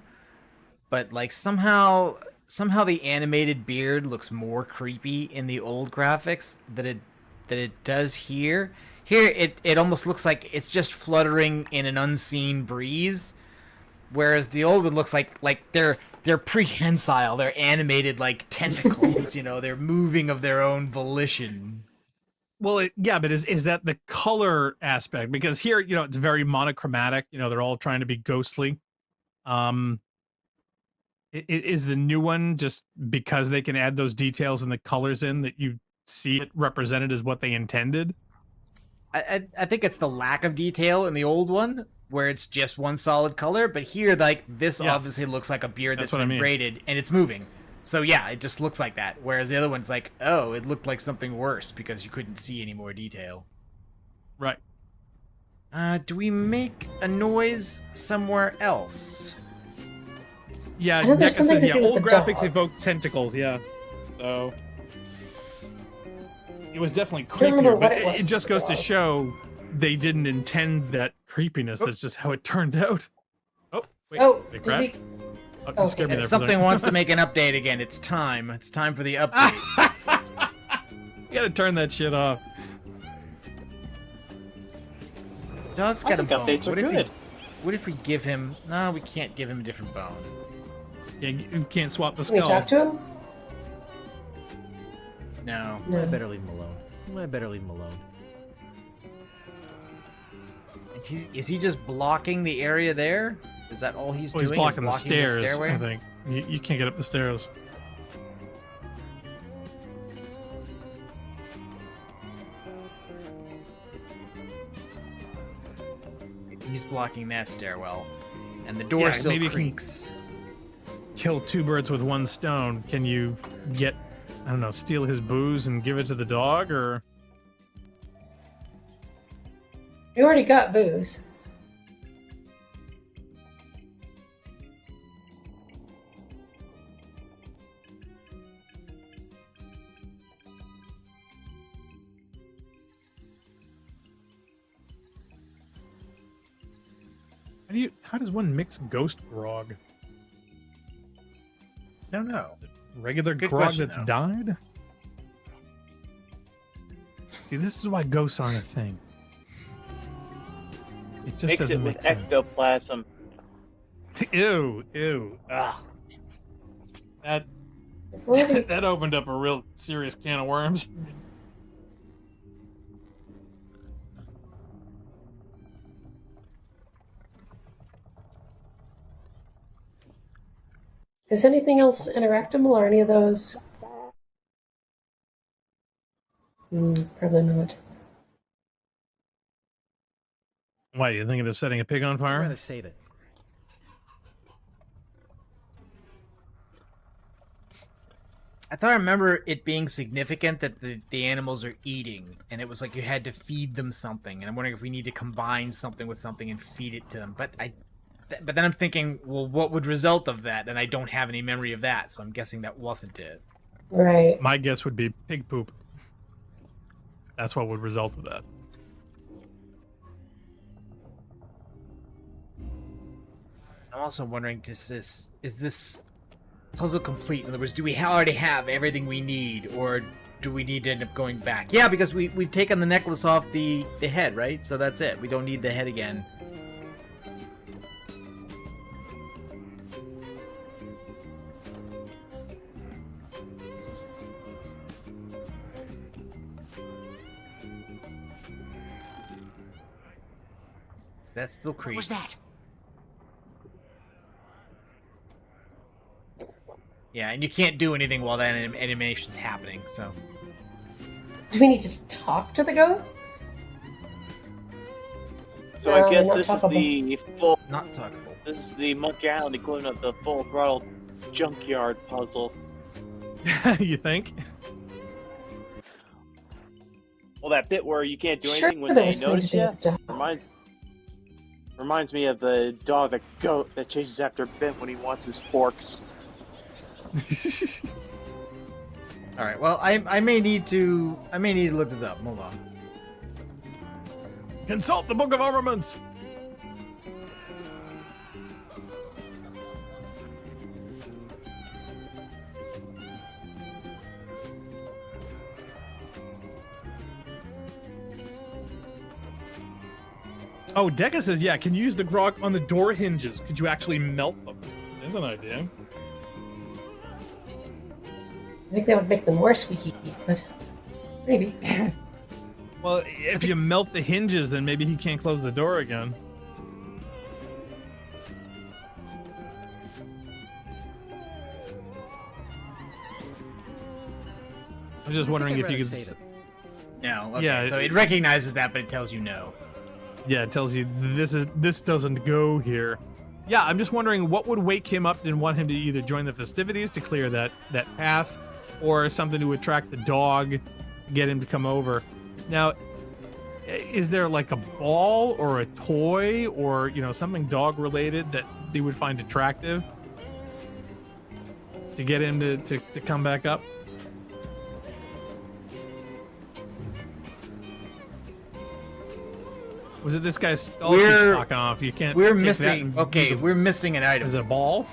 But like somehow the animated beard looks more creepy in the old graphics than it does here. Here it almost looks like it's just fluttering in an unseen breeze, whereas the old one looks like they're prehensile. They're animated like tentacles. You know, they're moving of their own volition. Well, but is that the color aspect? Because here, you know, it's very monochromatic. You know, they're all trying to be ghostly. Is the new one just because they can add those details and the colors in that you see it represented as what they intended? I think it's the lack of detail in the old one, where it's just one solid color. But here, like, this obviously looks like a beard that's what I been mean. braided, and it's moving. So yeah, it just looks like that. Whereas the other one's like, oh, it looked like something worse because you couldn't see any more detail. Right. Do we make a noise somewhere else? Yeah, I know Deca there's something says, to do with old the graphics dog. evoke tentacles, yeah. So it was definitely don't remember creepier, what but it was it just for the goes to dog. show they didn't intend that creepiness. That's just how it turned out. Oh, wait, Oh, they did crashed? we- Oh, you scared me And there for a something second. wants to make an update again. It's time. It's time for the update. You gotta turn that shit off. Dog's I got a think bone. updates are good. What if we give him... No, we can't give him a different bone. Yeah, you can't swap the Can we skull. talk to him? No. No. I better leave him alone. I better leave him alone. Is he just blocking the area there? Is that all he's Oh, doing? he's is blocking the stairs, stairway? I think. You can't get up the stairs. He's blocking that stairwell. And the door Yeah, still maybe you can- creaks. Kill two birds with one stone. Can you get, I don't know, steal his booze and give it to the dog, or... We already got booze. How does one mix ghost grog? I don't know. Regular Good grog question, that's though. died? See, this is why ghosts aren't a thing. It just Mix it doesn't with make sense. ectoplasm. Ew. Ugh. That opened up a real serious can of worms. Is anything else interactable or any of those? Probably not. Why, you thinking of setting a pig on I'd fire? rather save it. I thought I remember it being significant that the animals are eating, and it was like you had to feed them something. And I'm wondering if we need to combine something with something and feed it to them. But then I'm thinking, well, what would result of that? And I don't have any memory of that, so I'm guessing that wasn't it. Right. My guess would be pig poop. That's what would result of that. I'm also wondering, is this puzzle complete? In other words, do we already have everything we need, or do we need to end up going back? Yeah, because we've taken the necklace off the head, right? So that's it. We don't need the head again. That still creeps. What was that? Yeah, and you can't do anything while that animation's happening, so... Do we need to talk to the ghosts? So I guess not this is talkable. the full. Not talkable. This is the Monkey Island equivalent of the Full Throttle Junkyard puzzle. You think? Well, that bit where you can't do Sure, anything when there they was something notice to do you with the dog. reminds me of the dog, the goat that chases after Ben when he wants his forks. All right. Well, I may need to look this up. Hold on. Consult the Book of Armaments. Oh, Deca says, yeah, can you use the grog on the door hinges? Could you actually melt them? There's an idea. I think that would make them more squeaky, but maybe. Well, if you melt the hinges, then maybe he can't close the door again. I was just wondering I'd if you rather could... save it. No. Okay. Yeah, So it recognizes that, but it tells you no. Yeah, it tells you this doesn't go here. Yeah, I'm just wondering what would wake him up and want him to either join the festivities to clear that path, or something to attract the dog, get him to come over. Now, is there like a ball or a toy or something dog related that they would find attractive to get him to come back up? Was it this guy's skull keeps knocking off? You can't. We're take that missing. and Okay, use we're missing an item. Is it a ball?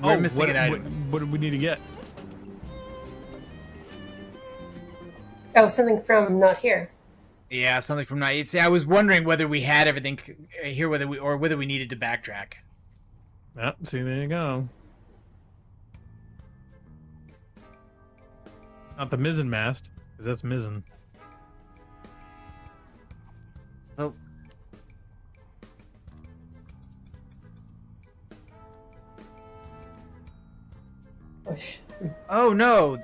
We're missing an item. What do we need to get? Oh, something from not here. Yeah, something from night. See, I was wondering whether we had everything here, whether we needed to backtrack. Yep. See, there you go. Not the mizzen mast, because that's mizzen. Oh. Oh no!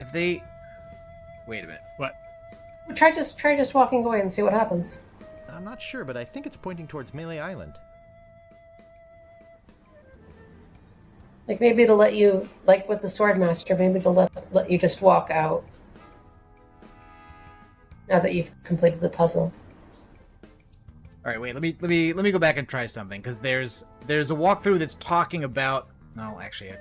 If they... Wait a minute. What? Try just walking away and see what happens. I'm not sure, but I think it's pointing towards Melee Island. Like maybe it'll let you, like with the Swordmaster, maybe it'll let you just walk out. Now that you've completed the puzzle. All right, wait. Let me go back and try something, because there's a walkthrough that's talking about. No, actually, I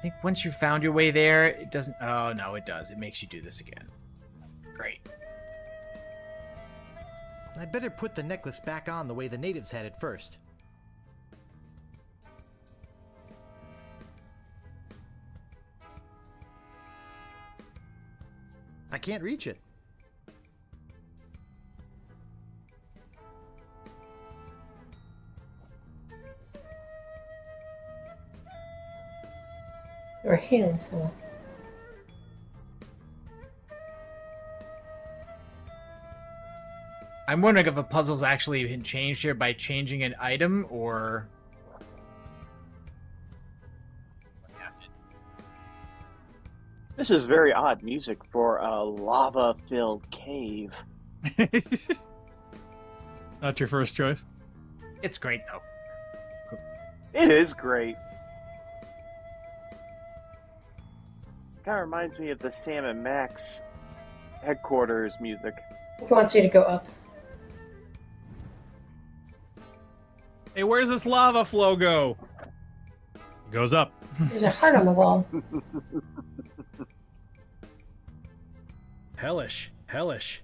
think once you found your way there, it doesn't. Oh no, it does. It makes you do this again. Great. I'd better put the necklace back on the way the natives had it first. I can't reach it. Your hands, huh? I'm wondering if the puzzle's actually been changed here by changing an item, or... This is very odd music for a lava-filled cave. Not your first choice? It's great, though. It is great. Kind of reminds me of the Sam and Max headquarters music. He wants you to go up. Hey, where's this lava flow go? It goes up. There's a heart on the wall. Hellish. Hellish.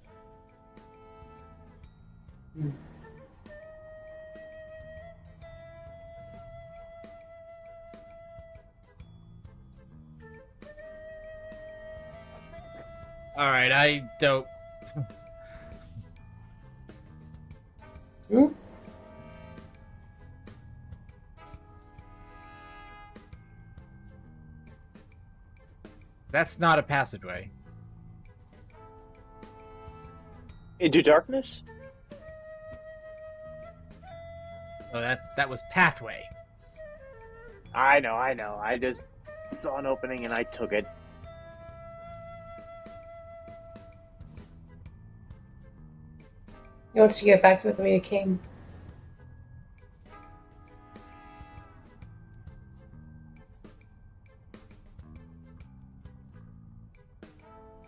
Alright, I don't... Hmm? That's not a passageway. Into darkness? Oh, that was pathway. I know. I just saw an opening and I took it. He wants to get back with me to King.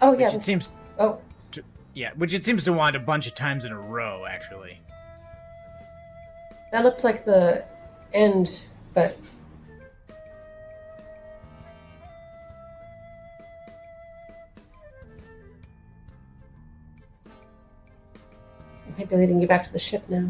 Oh, yeah. Which it seems... Oh. Yeah, which it seems to want a bunch of times in a row, actually. That looked like the end, but... I might be leading you back to the ship now.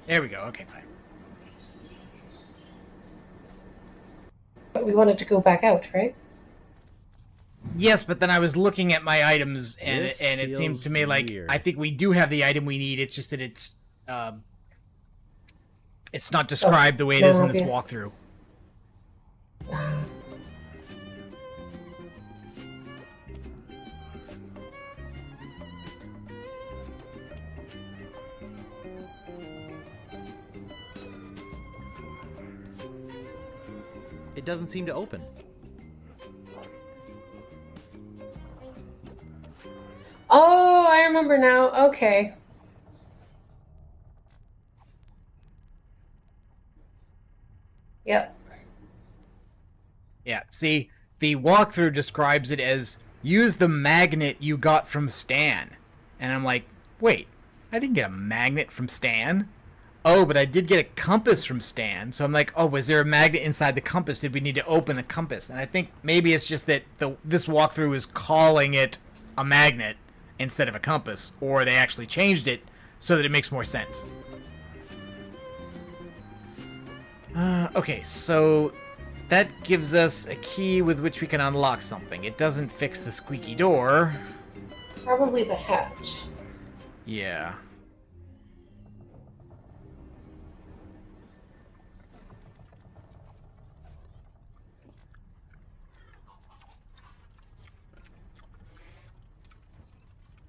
There we go. Okay, fine. But we wanted to go back out, right? Yes, but then I was looking at my items, and This it seemed feels to me like weird. I think we do have the item we need. It's just that it's not described the way it is in this obvious. walkthrough. It doesn't seem to open. Oh, I remember now. Okay. Yep. Yeah, see, the walkthrough describes it as use the magnet you got from Stan. And I'm like, wait, I didn't get a magnet from Stan. Oh, but I did get a compass from Stan. So I'm like, oh, was there a magnet inside the compass? Did we need to open the compass? And I think maybe it's just that this walkthrough is calling it a magnet instead of a compass. Or they actually changed it so that it makes more sense. Okay, so that gives us a key with which we can unlock something. It doesn't fix the squeaky door. Probably the hatch. Yeah.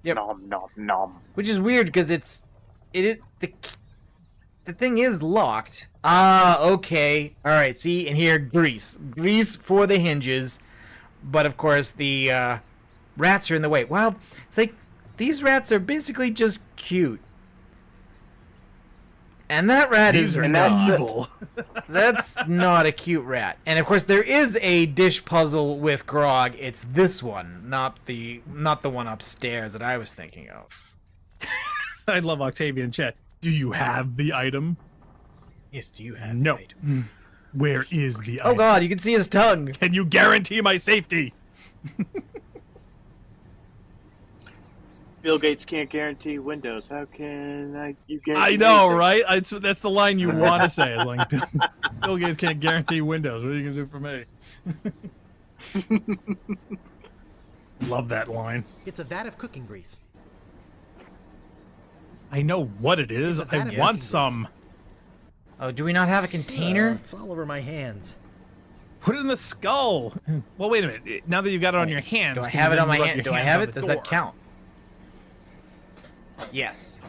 Yep. Nom nom nom. Which is weird because the thing is locked. Ah, okay. All right. See, and here grease for the hinges, but of course the rats are in the way. Well, it's like these rats are basically just cute, and that rat These is are not evil. That's not a cute rat. And of course, there is a dish puzzle with Grog. It's this one, not the one upstairs that I was thinking of. I love Octavian chat. Do you have the item? Yes, do you have No. the item? Where is the Oh item? God, you can see his tongue. Can you guarantee my safety? Bill Gates can't guarantee Windows. How can you guarantee? I know, anything? right? That's the line you want to say. It's like, Bill Gates can't guarantee Windows. What are you going to do for me? Love that line. It's a vat of cooking grease. I know what it is. It's a vat I of want cooking some. Oh, do we not have a container? It's all over my hands. Put it in the skull. Well, wait a minute. Now that you've got it on your hands, Do I can have you it on then my rub hand? your Do I hands have on it? the Does that door? count? Yes.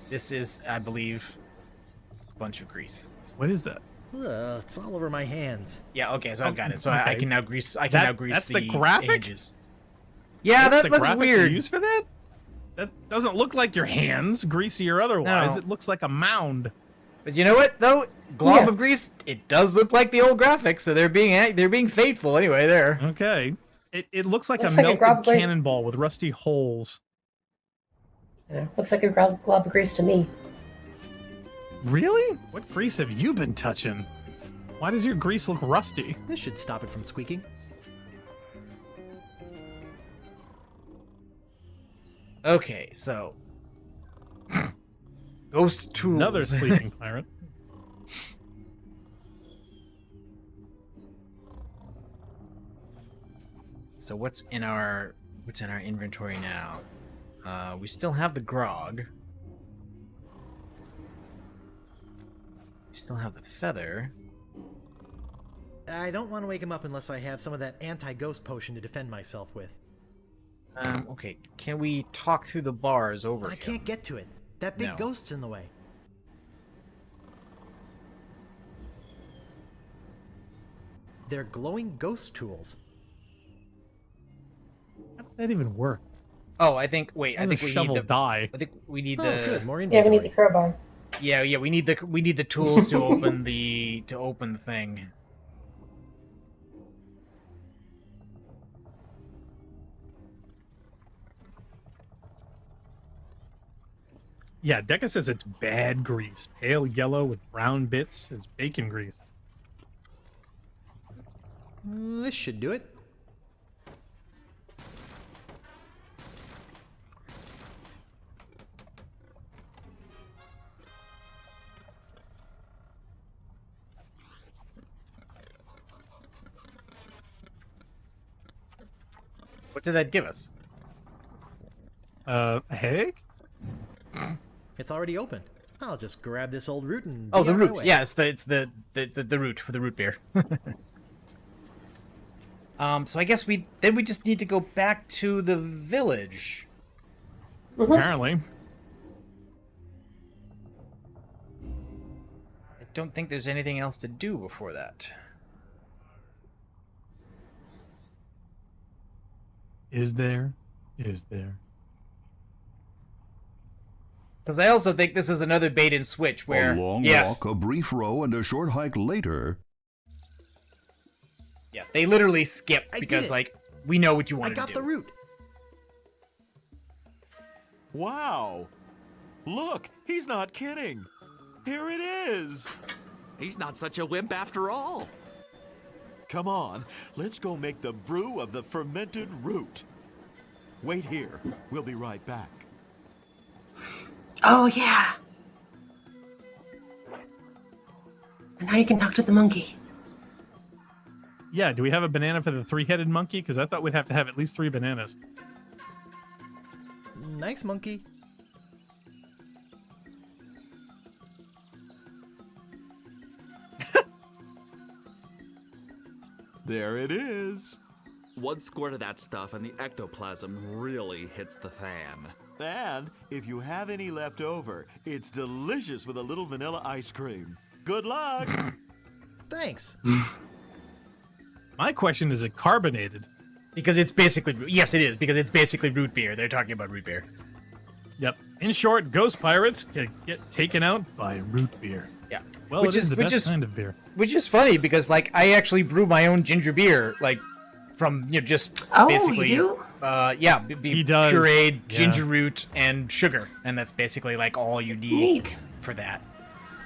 This is, I believe, a bunch of grease. What is that? It's all over my hands. Yeah. Okay. So I've got it. So I Okay. can now grease. I can now grease That's the the graphic? hinges. Yeah, That's that the looks graphic weird. you use for that? That doesn't look like your hands, greasy or otherwise. No. It looks like a mound. But you know what, though? Glob Yeah. of grease. It does look like the old graphics, so they're being faithful anyway. There. Okay. It looks like Looks a like a melted grab blade. cannonball with rusty holes. Yeah, looks like a glob of grease to me. Really? What grease have you been touching? Why does your grease look rusty? This should stop it from squeaking. Okay, so ghost tools. Another sleeping pirate. So what's in our inventory now? We still have the grog. We still have the feather. I don't want to wake him up unless I have some of that anti-ghost potion to defend myself with. Okay, can we talk through the bars over I him? can't get to it. That big No. ghost's in the way. They're glowing ghost tools. How does that even work? Oh, I think. Wait, How I does think a we shovel need the. die? I think we need Oh, the. good. More Yeah, inventory. we need the crowbar. Yeah. We need the tools to open the thing. Yeah, Deca says it's bad grease. Pale yellow with brown bits is bacon grease. This should do it. What did that give us? A headache? It's already open. I'll just grab this old root and Oh, be the on my root. way. Yeah, it's the root for the root beer. So I guess we just need to go back to the village. Apparently. I don't think there's anything else to do before that. Is there? Is there? Because I also think this is another bait and switch where A long yes, walk, a brief row, and a short hike later. yeah, they literally skip I because did it. like we know what you I wanted got to the do. root. Wow! Look, he's not kidding. Here it is. He's not such a wimp after all. Come on, let's go make the brew of the fermented root. Wait here. We'll be right back. Oh, yeah. And now you can talk to the monkey. Yeah, do we have a banana for the three-headed monkey? Because I thought we'd have to have at least 3 bananas. Nice monkey. There it is. One squirt of that stuff and the ectoplasm really hits the fan. And if you have any left over, it's delicious with a little vanilla ice cream. Good luck! Thanks. My question is, it carbonated? Because it's basically, yes, it is, because it's basically root beer. They're talking about root beer. Yep. In short, ghost pirates get taken out by root beer. Yeah. Well, it is the best kind of beer. Which is funny because, like, I actually brew my own ginger beer, like, from, you know, just Oh, basically, you yeah, He does. pureed Yeah. ginger root and sugar, and that's basically like all you need Neat. for that.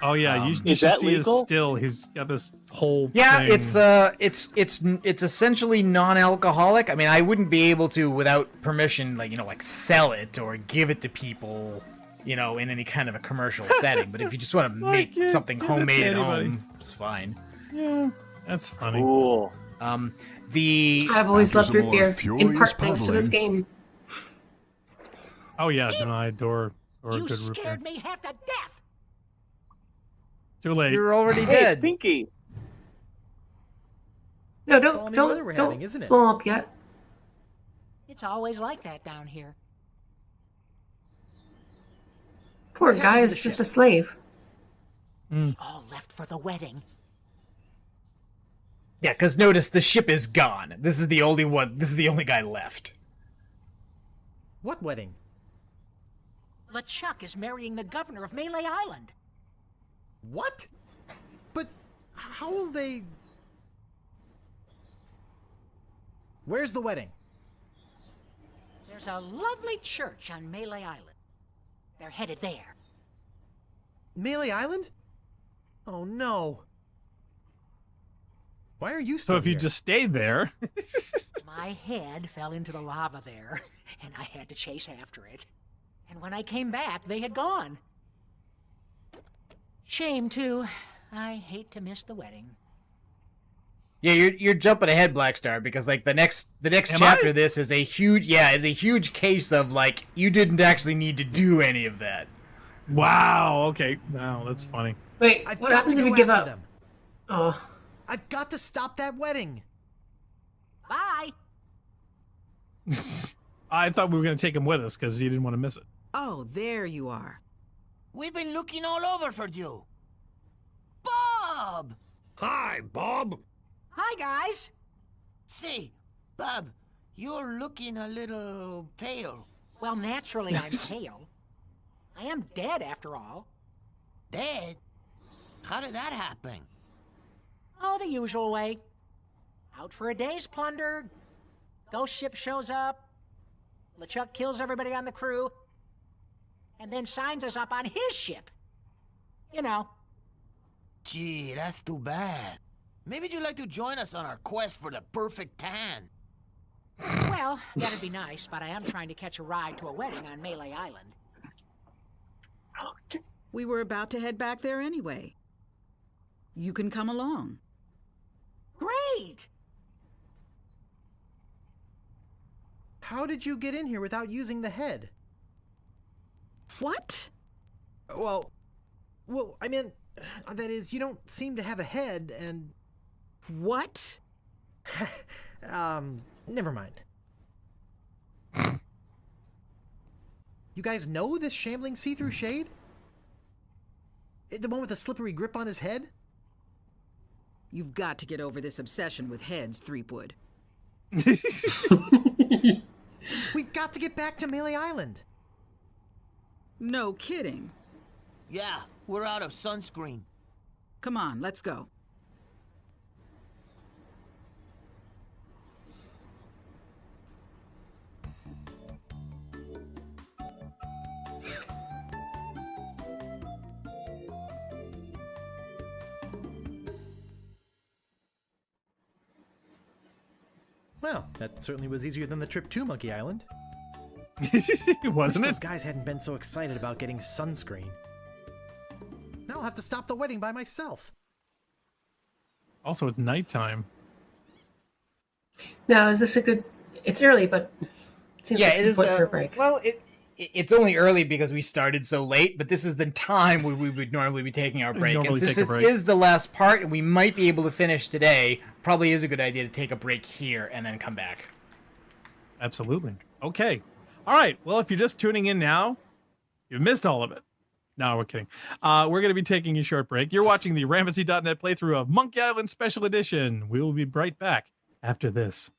Oh yeah, you Is should that see legal? his still. He's got this whole Yeah, thing. it's essentially non-alcoholic. I mean, I wouldn't be able to without permission, like, you know, like sell it or give it to people, you know, in any kind of a commercial setting. But if you just want to make can't something give it to homemade at anybody. home, it's fine. Yeah, that's funny. Cool. I've always After loved some root more beer, in furious part thanks to this puzzling. game. Oh yeah, no, I adore a You good root beer. scared me half to death. Too late. You're already Hey, it's dead. Pinky. No, Balmy weather we're having, isn't it? blow up yet. It's always like that down here. Poor What guy happened to is the just ship? a slave. All left for the wedding. Yeah, because notice the ship is gone. This is the only one. This is the only guy left. What wedding? LeChuck is marrying the governor of Melee Island. What? But how will they... Where's the wedding? There's a lovely church on Melee Island. They're headed there. Melee Island? Oh no. Why are you So still if you here? just stayed there, My head fell into the lava there, and I had to chase after it. And when I came back, they had gone. Shame, too. I hate to miss the wedding. Yeah, you're jumping ahead, Blackstar, because like the next Am chapter I? of this is a huge case of like you didn't actually need to do any of that. wow, okay, wow, that's funny. Wait, I've what got happens to if you go give after up? them. Oh, I've got to stop that wedding. Bye! I thought we were going to take him with us because he didn't want to miss it. Oh, there you are. We've been looking all over for you. Bob! Hi, Bob. Hi, guys. Say, Bob, you're looking a little pale. Well, naturally, I'm pale. I am dead, after all. Dead? How did that happen? Oh, the usual way. Out for a day's plunder. Ghost ship shows up. LeChuck kills everybody on the crew. And then signs us up on his ship. You know. Gee, that's too bad. Maybe you'd like to join us on our quest for the perfect tan. Well, that'd be nice, but I am trying to catch a ride to a wedding on Melee Island. We were about to head back there anyway. You can come along. Great! How did you get in here without using the head? What? Well, I mean, that is, you don't seem to have a head, and... What? Never mind. You guys know this shambling see-through shade? The one with the slippery grip on his head? You've got to get over this obsession with heads, Threepwood. We've got to get back to Melee Island. No kidding. Yeah, we're out of sunscreen. Come on, let's go. Well, that certainly was easier than the trip to Monkey Island. Wasn't Those it? guys hadn't been so excited about getting sunscreen. Now I'll have to stop the wedding by myself. Also, it's nighttime. now is this a good? It's early, but seems Yeah, like it a is. point for a break. Well, it's only early because we started so late, but this is the time we would normally be taking our break. And normally since take a this break. is the last part and we might be able to finish today, probably is a good idea to take a break here and then come back. Absolutely. Okay. All right. Well, if you're just tuning in now, you've missed all of it. No, we're kidding. We're going to be taking a short break. You're watching the Ramesses.net playthrough of Monkey Island Special Edition. We will be right back after this.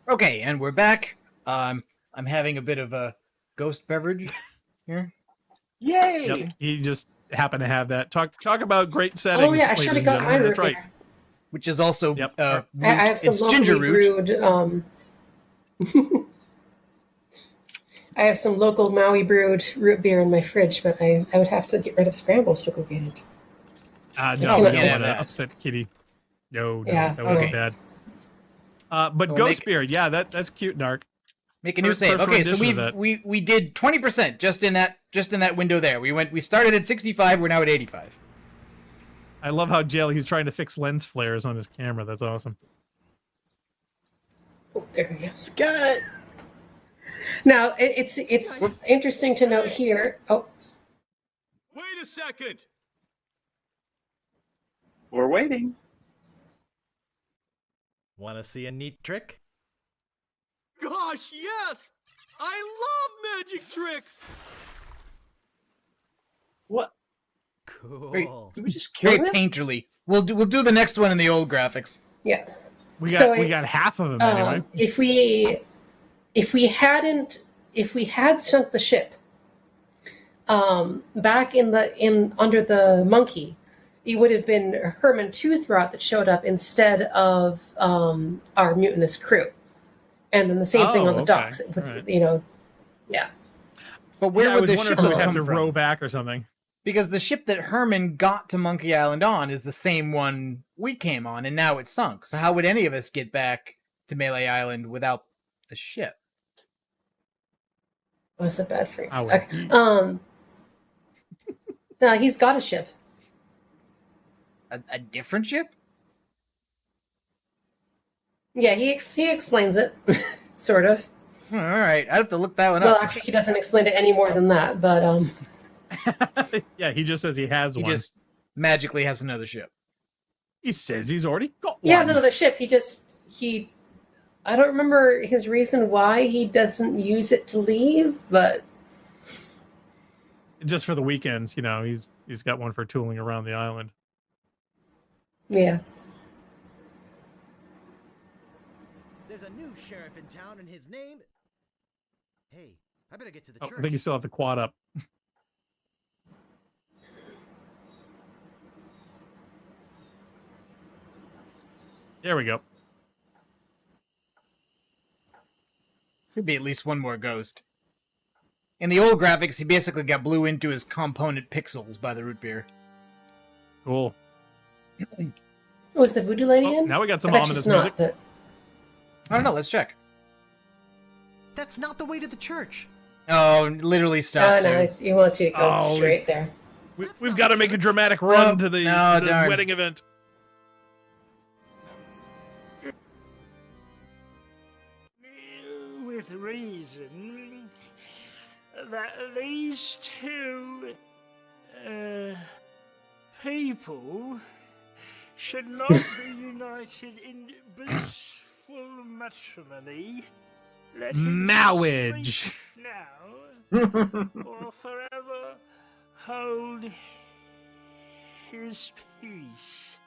Okay, and we're back. I'm having a bit of a ghost beverage here. Yay! Yep, he just happened to have that. Talk about great settings. Oh yeah, I ladies should have and got gentlemen. my root That's right. beer. Which is also Yep. I have some it's ginger locally root. brewed. I have some local Maui brewed root beer in my fridge, but I would have to get rid of scrambles to go get it. No, we cannot don't have want to that. upset Kitty. No, Yeah, that would okay. be bad. But We'll Ghost make- Beer, yeah, that's cute, Narc. Make a new First- save. first Okay, so rendition of that. we did 20% just in that window there. We started at 65. We're now at 85. I love how he's trying to fix lens flares on his camera. That's awesome. Oh, there we go. Got it. Now it's interesting to note here. Oh, Wait a second. We're waiting. Want to see a neat trick? gosh, yes! I love magic tricks! What? Cool. Very, Did we just kill very him? painterly. We'll do the next one in the old graphics. Yeah. We So got half of them anyway. If we had sunk the ship back under the monkey, it would have been Herman Toothrot that showed up instead of our mutinous crew, and then the same thing on the docks. It would, Right. Yeah. But where I would was the wondering ship if we'd have come to from? row back or something. Because the ship that Herman got to Monkey Island on is the same one we came on, and now it's sunk. So how would any of us get back to Melee Island without the ship? That's a bad frame. I would. Okay. No, he's got a ship. A different ship? Yeah, he explains it, sort of. All right, I'd have to look that one Well, up. actually, he doesn't explain it any more than that, but Yeah, he just says he has He one. just magically has another ship. He says he's already got he one. has another ship. I don't remember his reason why he doesn't use it to leave, but Just for the weekends, he's got one for tooling around the island. yeah. There's a new sheriff in town, and his name. Hey, I better get to the Oh, church. I think you still have the quad up. There we go. Could be at least one more ghost. In the old graphics, he basically got blew into his component pixels by the root beer. Cool. Was the voodoo lady in? Now we got some I bet ominous she's not, music. but- I don't know, let's check. That's not the way to the church. Oh, literally Oh, stop. no, he wants you to go Oh, straight there. We've got to make a dramatic run Nope. to the, No, to the darn. wedding event. With reason that these two people should not be united in blissful matrimony. Let him Marriage. speak now, or forever hold his peace.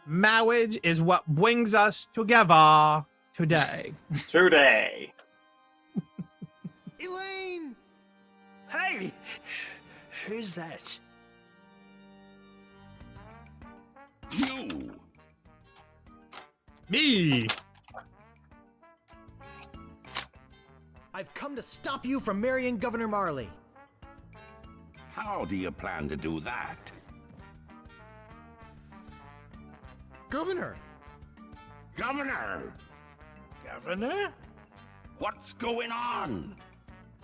Marriage is what brings us together today. Today. Elaine! Hey! Who's that? You! Me! I've come to stop you from marrying Governor Marley. How do you plan to do that? Governor! Governor! Governor? What's going on?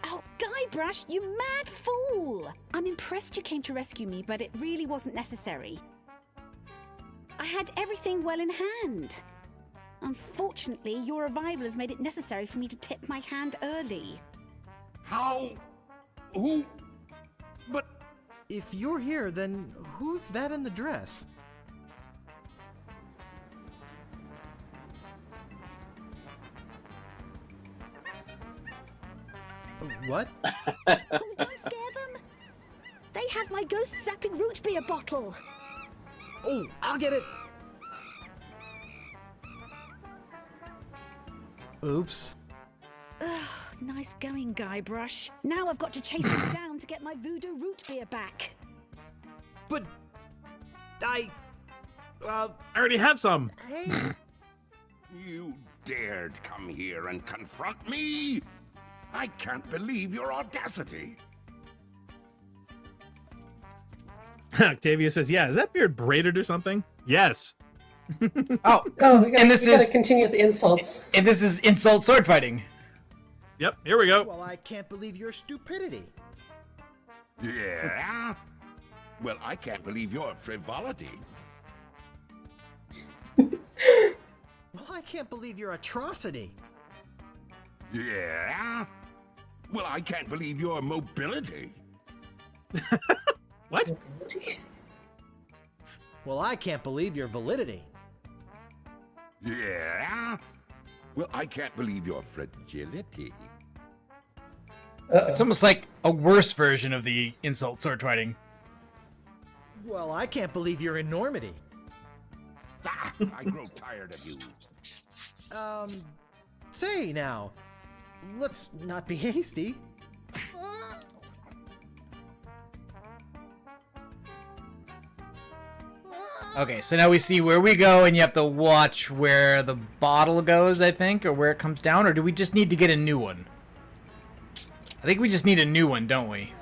Oh, Guybrush, you mad fool! I'm impressed you came to rescue me, but it really wasn't necessary. I had everything well in hand. Unfortunately, your arrival has made it necessary for me to tip my hand early. How? Who? But... If you're here, then who's that in the dress? What? Oh, don't scare them! They have my ghost-zapping root beer bottle! Oh, I'll get it! Oops. Ugh, nice going, Guybrush. Now I've got to chase them down to get my voodoo root beer back. But... I already have some. Hey. You dared come here and confront me? I can't believe your audacity. Octavia says, yeah, is that beard braided or something? Yes. Oh, we gotta, and this we gotta is continue with the insults. and this is insult sword fighting. Yep, here we go. Well, I can't believe your stupidity. Yeah? Well, I can't believe your frivolity. Well, I can't believe your atrocity. Yeah? Well, I can't believe your mobility. What? Well, I can't believe your validity. Yeah? Well, I can't believe your fragility. It's almost like a worse version of the insult sword fighting. Well, I can't believe you're in Normandy. I grow tired of you. Say now, let's not be hasty. Okay, so now we see where we go, and you have to watch where the bottle goes, I think, or where it comes down, or do we just need to get a new one? I think we just need a new one, don't we?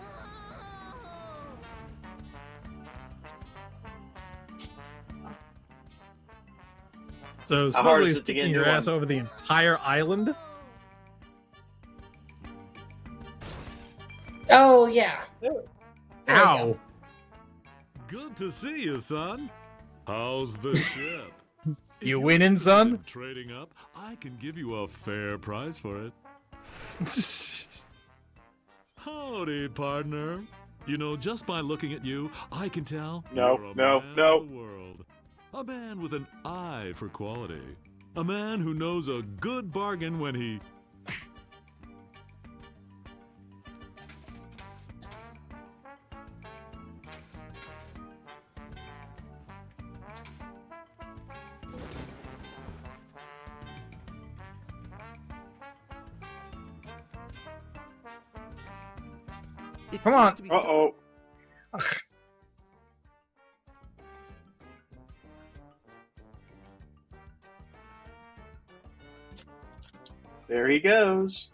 So How hard supposedly is he's it to get a kicking new your ass one? over the entire island. Oh, yeah. Ow. Good to see you, son. How's the ship? You winning, son? Trading up, I can give you a fair price for it. Howdy, partner. You know, just by looking at you, I can tell No, you're a no, man no. of the world. A man with an eye for quality. A man who knows a good bargain when he... Come on. Uh-oh. There he goes.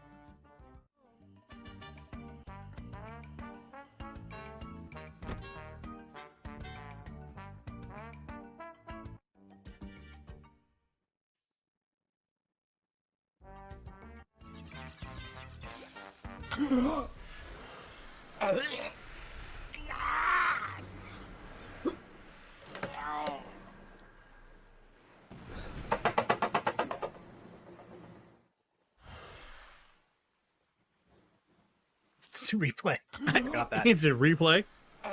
It's a replay. I got that. It's a replay.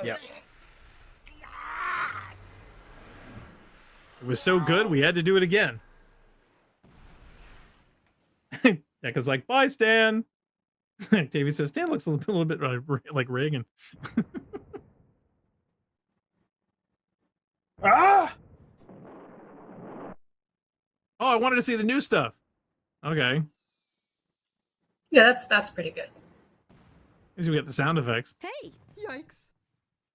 Yep. It was so good, we had to do it again. Yeah, because like, bye, Stan. Davey says, Stan looks a little bit like Reagan. Ah! Oh, I wanted to see the new stuff. Okay. Yeah, that's pretty good. At least we got the sound effects. Hey! Yikes.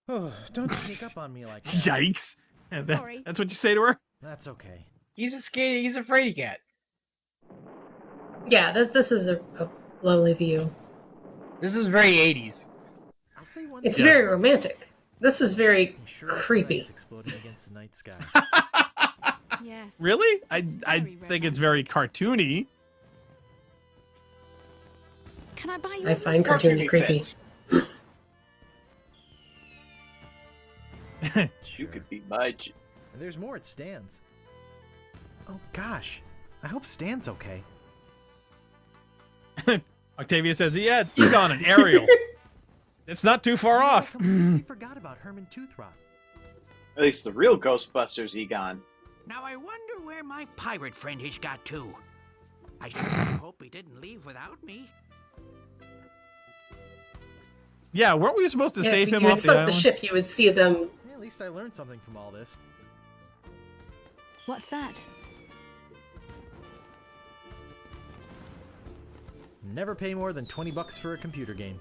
Oh, don't sneak up on me like that. Yikes. And Sorry. that's what you say to her? That's okay. He's a fraidy cat. Yeah, this is a lovely view. This is very 80s. I'll say one It's thing. very romantic. This is very I'm sure it's creepy. nice exploding against the night sky. Yes. Really? I very think it's very cartoony. Can I buy you I a find Cartoony cartoony creepy. fits. You could be my... And there's more at Stan's. Oh gosh. I hope Stan's okay. Octavia says, yeah, it's Egon and Ariel. It's not too far off. I completely forgot about Herman Toothrot. At least the real Ghostbusters, Egon. Now I wonder where my pirate friend has got to. I sure hope he didn't leave without me. Yeah, weren't we supposed to Yeah, save if him you off would the sunk island? the ship, you would see them. Yeah, at least I learned something from all this. What's that? Never pay more than $20 for a computer game.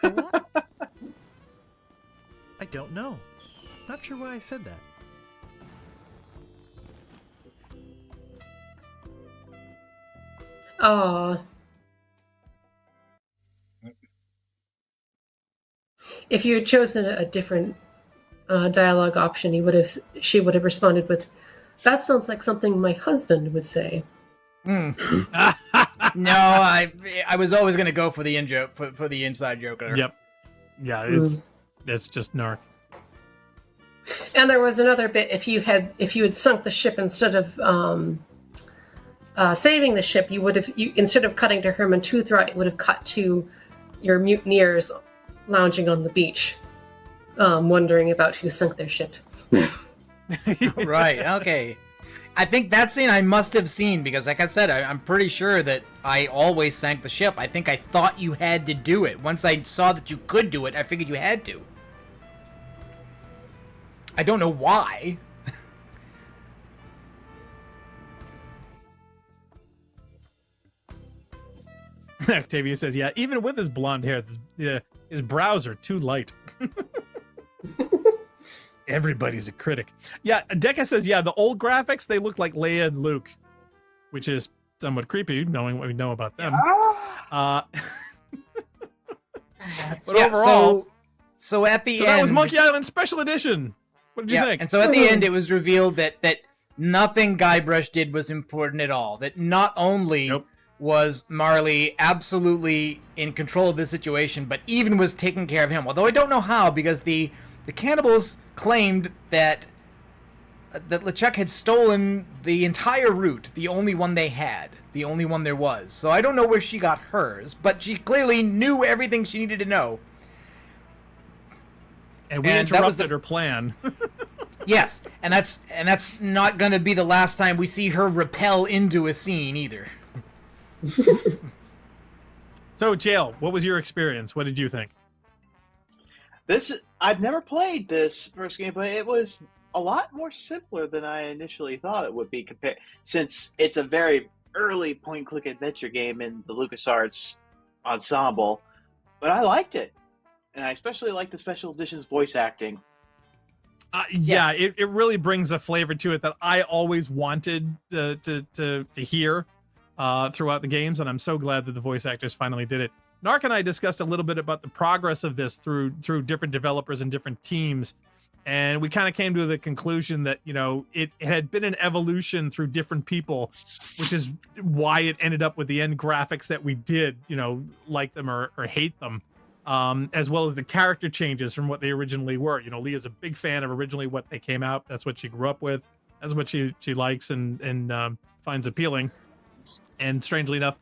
What? I don't know. Not sure why I said that. Aw. If you had chosen a different dialogue option, she would have responded with, "That sounds like something my husband would say." No, I was always gonna go for the in joke for the inside joke there. Yep. Yeah, it's just narc. And there was another bit. If you had sunk the ship instead of saving the ship, instead of cutting to Herman Toothrot, it would have cut to your mutineers lounging on the beach, wondering about who sunk their ship. Right. Okay. I think that scene I must have seen because, like I said, I'm pretty sure that I always sank the ship. I think I thought you had to do it. Once I saw that you could do it, I figured you had to. I don't know why. Octavia says, yeah, even with his blonde hair, his brows are too light. Everybody's a critic. Yeah, Deca says, yeah, the old graphics, they look like Leia and Luke, which is somewhat creepy, knowing what we know about them. But Yeah, overall... So at the end... So that was Monkey Island Special Edition. What did you think? And so at the end, it was revealed that nothing Guybrush did was important at all. That not only was Marley absolutely in control of the situation, but even was taking care of him. Although I don't know how, because the cannibals claimed that LeChuck had stolen the entire route, the only one they had, the only one there was. So I don't know where she got hers, but she clearly knew everything she needed to know. And we interrupted her plan. Yes, and that's not going to be the last time we see her repel into a scene either. So, Jail, what was your experience? What did you think? I've never played this first game, but it was a lot more simpler than I initially thought it would be, since it's a very early point-and-click adventure game in the LucasArts ensemble. But I liked it, and I especially liked the Special Edition's voice acting. It really brings a flavor to it that I always wanted to hear throughout the games, and I'm so glad that the voice actors finally did it. Narc and I discussed a little bit about the progress of this through different developers and different teams, and we kind of came to the conclusion that, you know, it had been an evolution through different people, which is why it ended up with the end graphics that we did, you know, like them or hate them, as well as the character changes from what they originally were. You know, Leah's a big fan of originally what they came out. That's what she grew up with. That's what she likes and finds appealing. And strangely enough,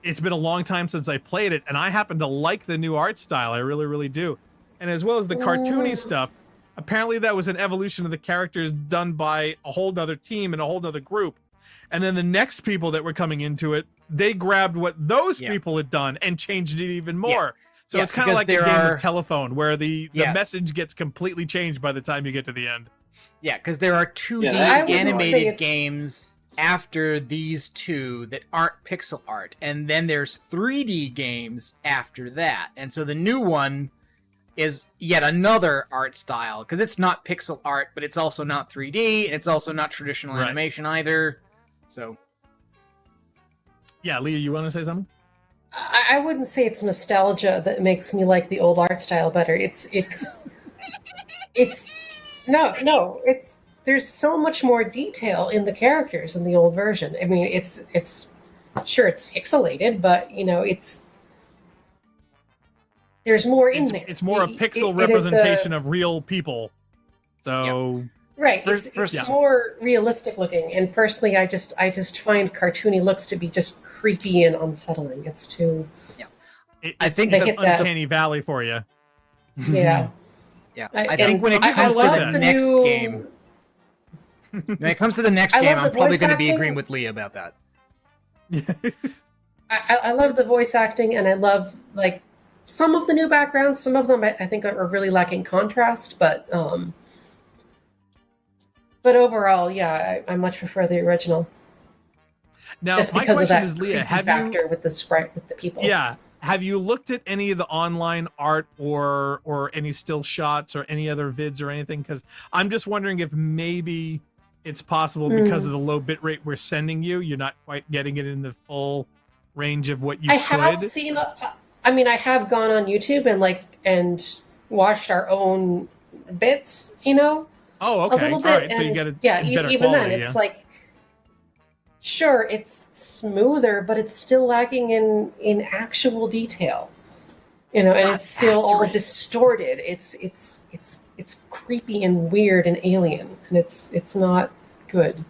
it's been a long time since I played it, and I happen to like the new art style. I really, really do. And as well as the cartoony stuff, apparently that was an evolution of the characters done by a whole nother team and a whole nother group. And then the next people that were coming into it, they grabbed what those people had done and changed it even more. So it's kind of like a game of telephone where the message gets completely changed by the time you get to the end. Yeah, because there are 2D animated games after these two that aren't pixel art, and then there's 3D games after that. And so the new one is yet another art style, because it's not pixel art, but it's also not 3D, and it's also not traditional animation either. So yeah, Leah, you want to say something? I wouldn't say it's nostalgia that makes me like the old art style better. There's so much more detail in the characters in the old version. I mean, it's sure it's pixelated, but you know, there's more in there. It's more a pixel representation of real people. So right, it's more realistic looking. And personally, I just find cartoony looks to be just creepy and unsettling. It's too. I think it's uncanny valley for you. Yeah. Yeah. I think when it comes to the next game. When it comes to the next game, I'm probably going to be agreeing with Leah about that. I love the voice acting, and I love like some of the new backgrounds. Some of them I think are really lacking contrast, but overall, yeah, I much prefer the original. Now, just my because of question that is, Leah, factor with the sprite with the people. Yeah. Have you looked at any of the online art or any still shots or any other vids or anything? Because I'm just wondering if maybe it's possible because of the low bit rate we're sending you, you're not quite getting it in the full range of what you could. Have seen. I mean, I have gone on YouTube and watched our own bits. You know. Oh, okay. A little bit. All right. So you get a better even quality, then, it's like. Sure, it's smoother, but it's still lacking in actual detail. You know, and it's still all distorted. It's creepy and weird and alien, and it's not good.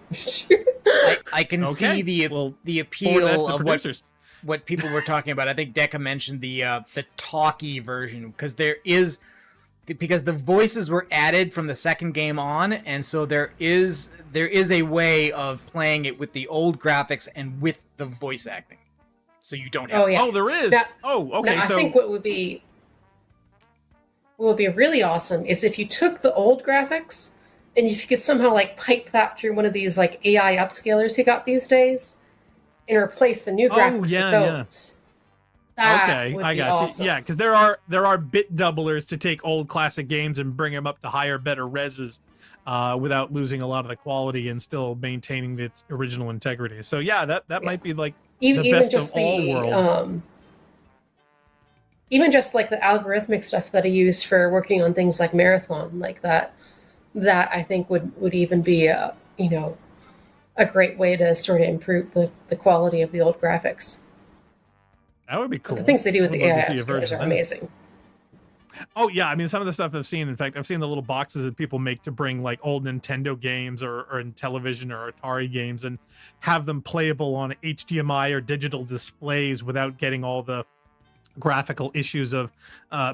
I can see the appeal of what people were talking about. I think Deca mentioned the talkie version, because there is because the voices were added from the second game on, and so there is a way of playing it with the old graphics and with the voice acting, so you don't have. Oh yeah. Oh, there is. Now- Okay. now, So I think what would be really awesome is if you took the old graphics and if you could somehow like pipe that through one of these like AI upscalers you got these days and replace the new graphics with those. That okay, would I be got awesome. you. Yeah, because there are bit doublers to take old classic games and bring them up to higher, better reses, without losing a lot of the quality and still maintaining its original integrity. So yeah, that might be like the best of all worlds. Even just like the algorithmic stuff that I use for working on things like Marathon, like that I think would even be a great way to sort of improve the quality of the old graphics. That would be cool. The things they do with I would the love AI to see a upscalers version are of that. amazing. Oh yeah, I mean some of the stuff I've seen. In fact, I've seen the little boxes that people make to bring like old Nintendo games or in television or Atari games and have them playable on HDMI or digital displays without getting all the graphical issues of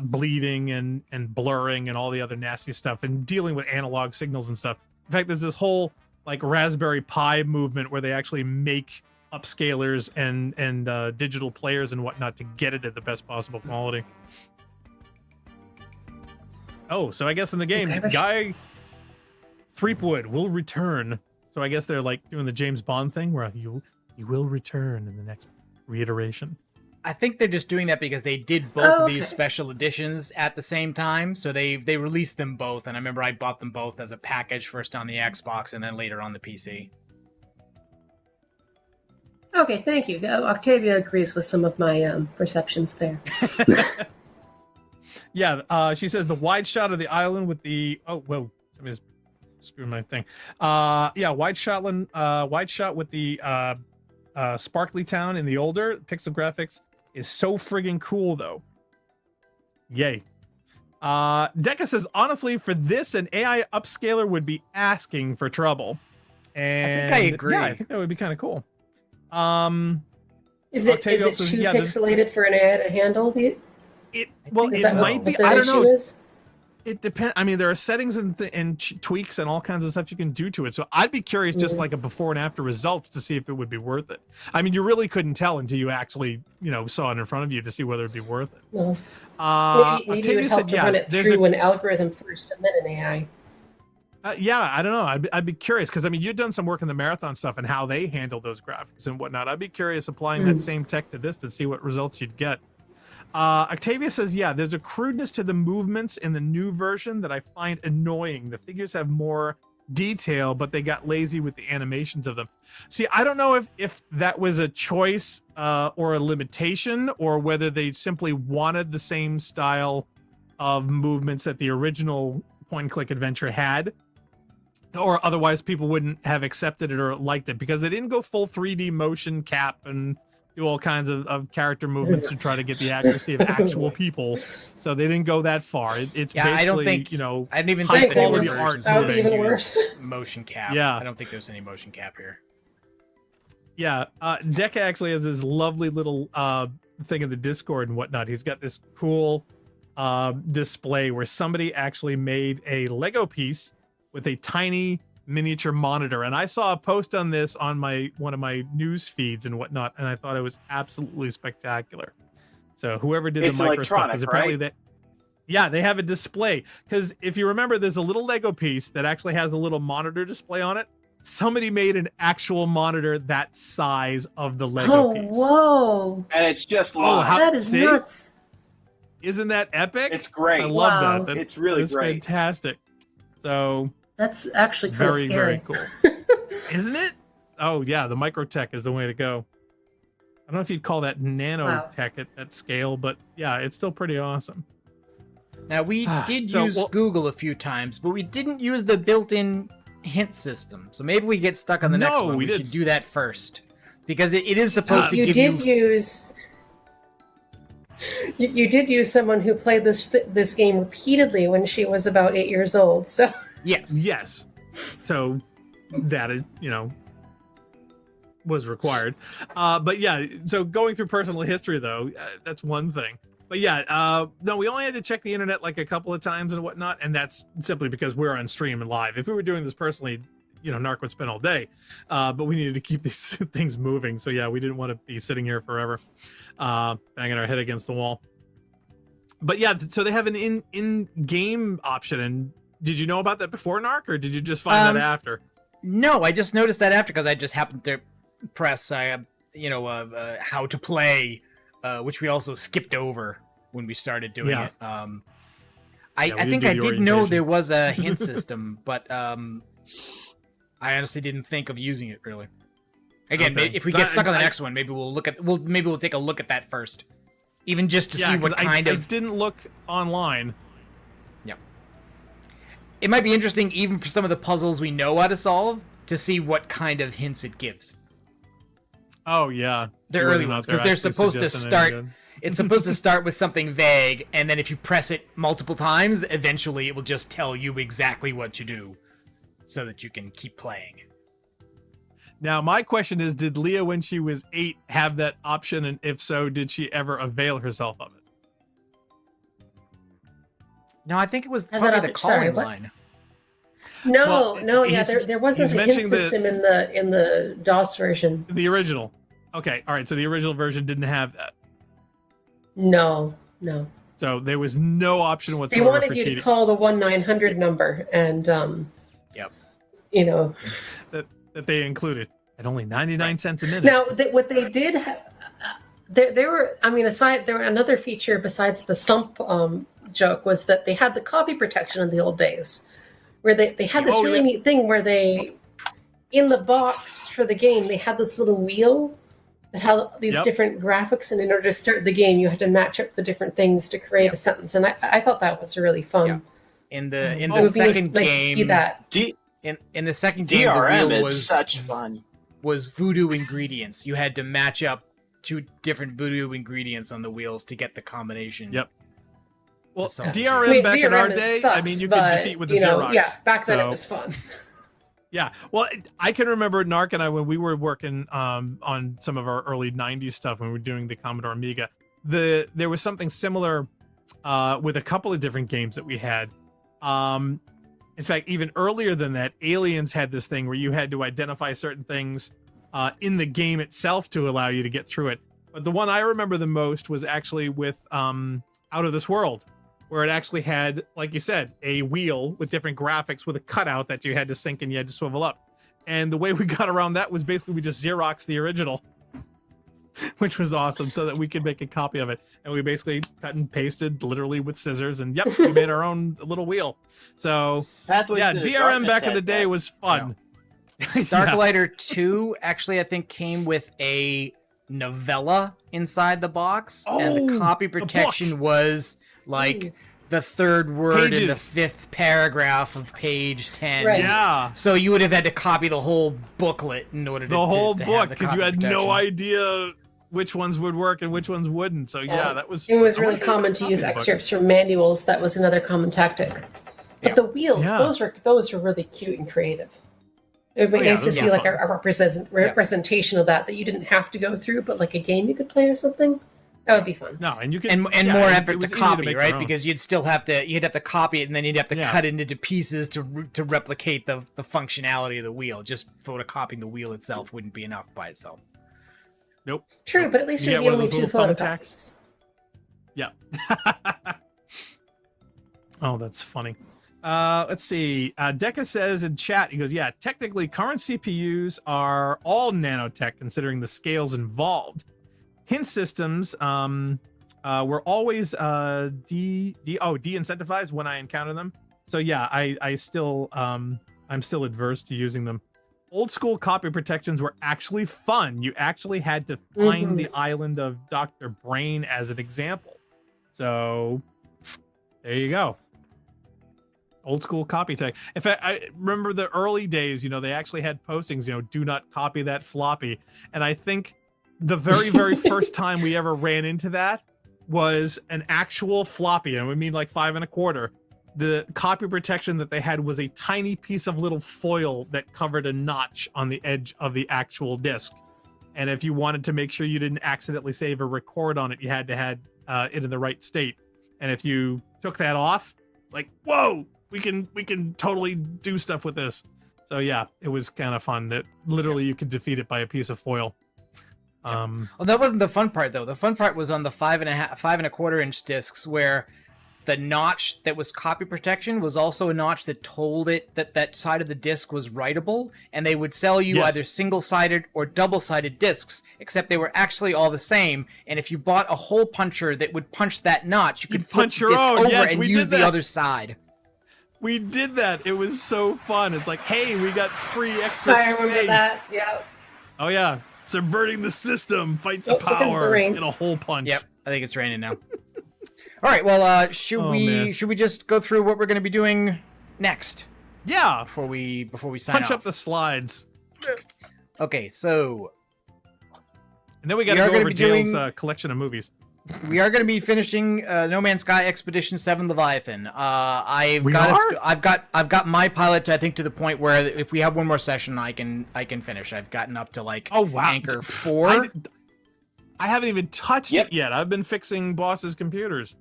bleeding and blurring and all the other nasty stuff and dealing with analog signals and stuff. In fact, there's this whole like Raspberry Pi movement where they actually make upscalers and digital players and whatnot to get it at the best possible quality. Oh, so I guess in the game, Guy Threepwood will return. So I guess they're like doing the James Bond thing where you will return in the next reiteration. I think they're just doing that because they did both of these special editions at the same time. So they released them both. And I remember I bought them both as a package, first on the Xbox and then later on the PC. Okay, thank you. Octavia agrees with some of my perceptions there. Yeah, she says the wide shot of the island with the somebody's screwing my thing. Yeah, wide shot with the sparkly town in the older pixel graphics is so friggin' cool though. Yay. Deca says honestly for this an AI upscaler would be asking for trouble. And I think I agree. Yeah, I think that would be kind of cool. Is it Octavia too says, yeah, there's- pixelated for an AI to handle? Well, Is it that might what be. the I don't issue know. is? It depends. I mean, there are settings and tweaks and all kinds of stuff you can do to it. So I'd be curious, just like a before and after results, to see if it would be worth it. I mean, you really couldn't tell until you actually, saw it in front of you to see whether it'd be worth it. No. Maybe it Octavia would help said, to yeah, run it there's through an algorithm first and then an AI. Yeah, I don't know. I'd be curious because I mean, you've done some work in the Marathon stuff and how they handle those graphics and whatnot. I'd be curious applying that same tech to this to see what results you'd get. Octavia says, yeah, there's a crudeness to the movements in the new version that I find annoying. The figures have more detail, but they got lazy with the animations of them. See, I don't know if that was a choice or a limitation or whether they simply wanted the same style of movements that the original point-and-click adventure had, or otherwise people wouldn't have accepted it or liked it because they didn't go full 3D motion cap and do all kinds of character movements to try to get the accuracy of actual people. So they didn't go that far. It's basically, I don't think, I didn't even high think quality there art. was That would be even worse. Motion cap. Yeah. I don't think there's any motion cap here. Yeah, Deca actually has this lovely little thing in the Discord and whatnot. He's got this cool display where somebody actually made a Lego piece with a tiny miniature monitor, and I saw a post on this on one of my news feeds and whatnot, and I thought it was absolutely spectacular. So whoever did It's the micro stuff, because electronic, apparently right? they have a display. Because if you remember, there's a little Lego piece that actually has a little monitor display on it. Somebody made an actual monitor that size of the Lego piece. Whoa. And it's just That is nuts. Isn't that epic? It's great. I love Wow. that. It's really that's great. fantastic. So That's actually kind very, of scary. very cool. Isn't it? Oh yeah, the microtech is the way to go. I don't know if you'd call that nanotech at scale, but yeah, it's still pretty awesome. Now, we did So, use well- Google a few times, but we didn't use the built-in hint system. So maybe we get stuck on the next No, one. we We didn't. should do that first. Because it is supposed to You give did you... use. You did use someone who played this game repeatedly when she was about 8 years old. So Yes. So that is, was required. But yeah, so going through personal history though, that's one thing. But yeah, no, we only had to check the internet like a couple of times and whatnot, and that's simply because we're on stream and live. If we were doing this personally, Narc would spend all day, but we needed to keep these things moving. So yeah, we didn't want to be sitting here forever, banging our head against the wall. But yeah, so they have an in-game option. And did you know about that before, Narc, or did you just find that after? No, I just noticed that after because I just happened to press, how to play, which we also skipped over when we started doing it. I think I did know there was a hint system, but I honestly didn't think of using it really. Again, if we get stuck on the next one, maybe we'll take a look at that first, even just to see what kind of. I didn't look online. Yeah, it might be interesting even for some of the puzzles we know how to solve to see what kind of hints it gives. Oh yeah, the early ones, because they're supposed to start. It's supposed to start with something vague, and then if you press it multiple times, eventually it will just tell you exactly what to do, so that you can keep playing. Now, my question is, did Leah, when she was 8, have that option? And if so, did she ever avail herself of it? No, I think it was probably the calling line. No, there wasn't a hint system in the DOS version. The original. Okay, all right, so the original version didn't have that. No. So there was no option whatsoever. They wanted you to call the 1-900 number, and that they included at only 99 cents a minute. Now, what they did, there were another feature besides the stump joke was that they had the copy protection in the old days, where they had this really neat thing where they, in the box for the game, they had this little wheel that had these different graphics, and in order to start the game, you had to match up the different things to create a sentence, and I thought that was really fun. Yeah. In the second game, nice to see that. In the second game, DRM the wheel is such fun. Was voodoo ingredients. You had to match up 2 different voodoo ingredients on the wheels to get the combination. Yep. Well, DRM back in our day, sucks, you could defeat with the Xerox. Yeah, back then it was fun. Yeah, well, I can remember Narc and I, when we were working on some of our early 90s stuff, when we were doing the Commodore Amiga, there was something similar with a couple of different games that we had. In fact, even earlier than that, Aliens had this thing where you had to identify certain things in the game itself to allow you to get through it. But the one I remember the most was actually with Out of This World, where it actually had, like you said, a wheel with different graphics with a cutout that you had to sync and you had to swivel up. And the way we got around that was basically we just Xeroxed the original, which was awesome, so that we could make a copy of it. And we basically cut and pasted literally with scissors, and yep, we made our own little wheel. So Pathways yeah, to the DRM Darkness back in had the day that. was fun. Starglighter 2 actually, I think, came with a novella inside the box, and the copy protection was like the 3rd word in the 5th paragraph of page 10. Right. Yeah. So you would have had to copy the whole booklet in order to The whole to book, have the because you copy had protection. no idea which ones would work and which ones wouldn't. So yeah, that was. It was I really wonder if common they to had use copy book. excerpts from manuals. That was another common tactic. But the wheels, those were really cute and creative. It would be nice to see like a representation of that you didn't have to go through, but like a game you could play or something. That would be fun. No, and you can and more effort to was easy copy, make right? your own. Because you'd have to copy it, and then you'd have to cut it into pieces to replicate the functionality of the wheel. Just photocopying the wheel itself wouldn't be enough by itself. Nope. True, but at least you'd be only 2 photocopies. Yeah. Oh, that's funny. Let's see. Deca says in chat, he goes, yeah, technically current CPUs are all nanotech considering the scales involved. Hint systems were always de-incentivized when I encounter them. So yeah, I'm still adverse to using them. Old school copy protections were actually fun. You actually had to find the island of Dr. Brain as an example. So there you go. Old school copy tech. In fact, I remember the early days, they actually had postings, do not copy that floppy. And I think the very, very first time we ever ran into that was an actual floppy. And we mean like 5 1/4. The copy protection that they had was a tiny piece of little foil that covered a notch on the edge of the actual disc. And if you wanted to make sure you didn't accidentally save or record on it, you had to it in the right state. And if you took that off, like, whoa, we can totally do stuff with this. So yeah, it was kind of fun that literally you could defeat it by a piece of foil. Well, that wasn't the fun part though. The fun part was on the 5.25 inch discs, where the notch that was copy protection was also a notch that told it that that side of the disc was writable, and they would sell you either single-sided or double-sided discs, except they were actually all the same. And if you bought a hole puncher that would punch that notch, you could flip punch the your disc own. over Yes, and we use did the that. other side. We did that. It was so fun. It's like, hey, we got free extra I remember space. that. Yeah. Oh yeah, subverting the system, fight the Oh, look at the power rain. in a hole punch. Yep, I think it's raining now. All right, well, should Oh, we man. just go through what we're going to be doing next? Yeah. Before we sign Punch off. up the slides. Okay, so And then we got We to are go gonna over be Jail's doing- collection of movies. we are going to be finishing No Man's Sky Expedition 7 Leviathan. I've We got are? I've got my pilot, I think, to the point where if we have one more session, I can finish. I've gotten up to like Anchor 4. I haven't even touched it yet. I've been fixing boss's computers.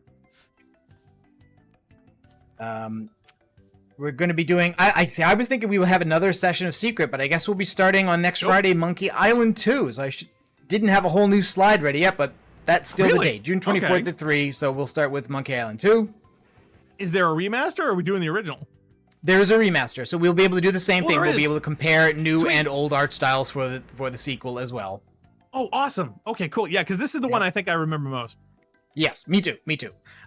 We're going to be doing. I was thinking we would have another session of Secret, but I guess we'll be starting on next Friday, Monkey Island 2. So didn't have a whole new slide ready yet, but that's still the date, June 24th Okay. at 3. So we'll start with Monkey Island 2. Is there a remaster, or are we doing the original? There's a remaster, so we'll be able to do the same Oh, thing. there We'll be is. able to compare new Sweet. and old art styles for the sequel as well. Oh, awesome. Okay, cool. Yeah, because this is the one I think I remember most. Yes, me too.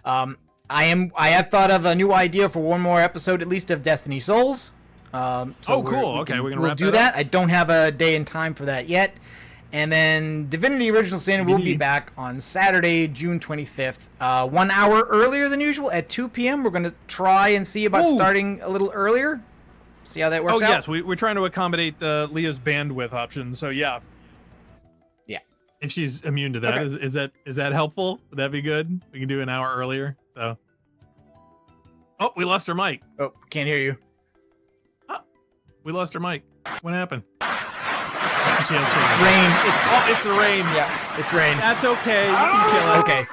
I have thought of a new idea for one more episode, at least, of Destiny Souls. Oh, cool. Okay, we're gonna we'll wrap do that that. up. I don't have a day and time for that yet. And then Divinity Original Sin will be back on Saturday, June 25th, 1 hour earlier than usual at 2 p.m. We're going to try and see about starting a little earlier. See how that works out. Oh, yes. We're trying to accommodate Leah's bandwidth options. So, yeah. Yeah. If she's immune to that. Okay. Is that helpful? Would that be good? We can do an hour earlier. So. Oh, we lost our mic. Oh, can't hear you. Oh, we lost our mic. What happened? Rain. It's the rain. Yeah, it's rain. That's okay. You can kill it. Okay.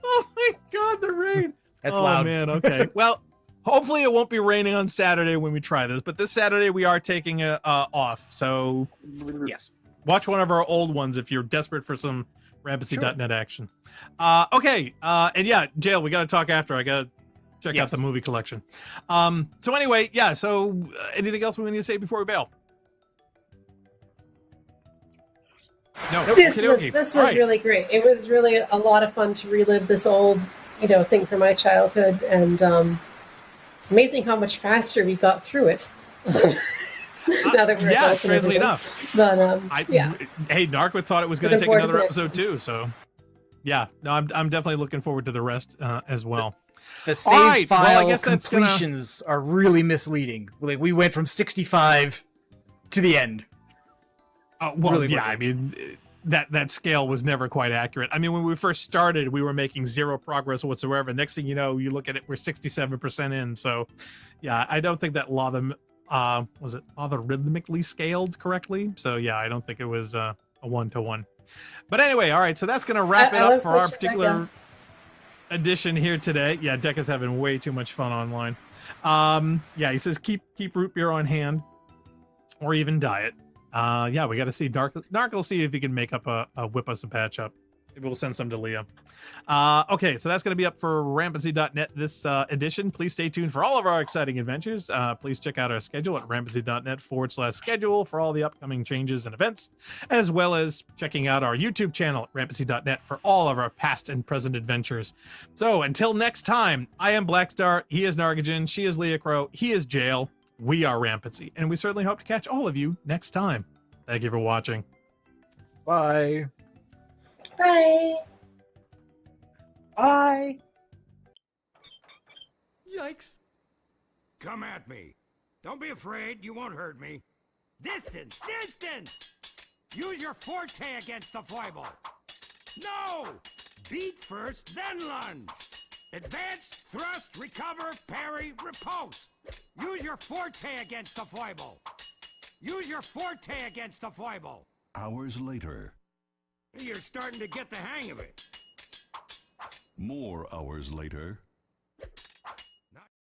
Oh my God, the rain. That's oh, loud. man. Okay. Well, hopefully it won't be raining on Saturday when we try this, but this Saturday we are taking off. So yes, watch one of our old ones if you're desperate for some Rampancy.net action. Okay. And yeah, Jail, we got to talk after. I got to check out the movie collection. So anyway, yeah. So anything else we need to say before we bail? No. This okey-dokey. was All right. really great. It was really a lot of fun to relive this old, thing from my childhood, and it's amazing how much faster we got through it. Now that we're yeah, adults and strangely everything. enough. But yeah, Hey, Narquith thought it was going to Looking take forward another to it. episode too. So, yeah, no, I'm definitely looking forward to the rest as well. The save All right, file well, I guess that's gonna- completions are really misleading. Like we went from 65 to the end. Well, Really yeah, I mean, that scale was never quite accurate. I mean, when we first started, we were making zero progress whatsoever. Next thing you know, you look at it, we're 67% in. So, yeah, I don't think that logarithmically scaled correctly. So, yeah, I don't think it was a 1-to-1. But anyway, all right, so that's going to wrap it up for our particular edition here today. Yeah, Decca's having way too much fun online. Yeah, he says keep root beer on hand or even diet. Yeah, we got to see Dark will see if he can make up a whip us a patch up. Maybe we'll send some to Leah. Okay, so that's going to be up for Rampancy.net this edition. Please stay tuned for all of our exciting adventures. Please check out our schedule at Rampancy.net/schedule for all the upcoming changes and events, as well as checking out our YouTube channel at Rampancy.net for all of our past and present adventures. So until next time, I am Blackstar, he is Nargajan, she is Leah Crow, he is Jail. We are Rampancy, and we certainly hope to catch all of you next time. Thank you for watching. Bye. Bye. Bye. Yikes. Come at me. Don't be afraid. You won't hurt me. Distance! Distance! Use your forte against the foible. No! Beat first, then lunge. Advance, thrust, recover, parry, repulse. Use your forte against the foible. Use your forte against the foible. Hours later. You're starting to get the hang of it. More hours later.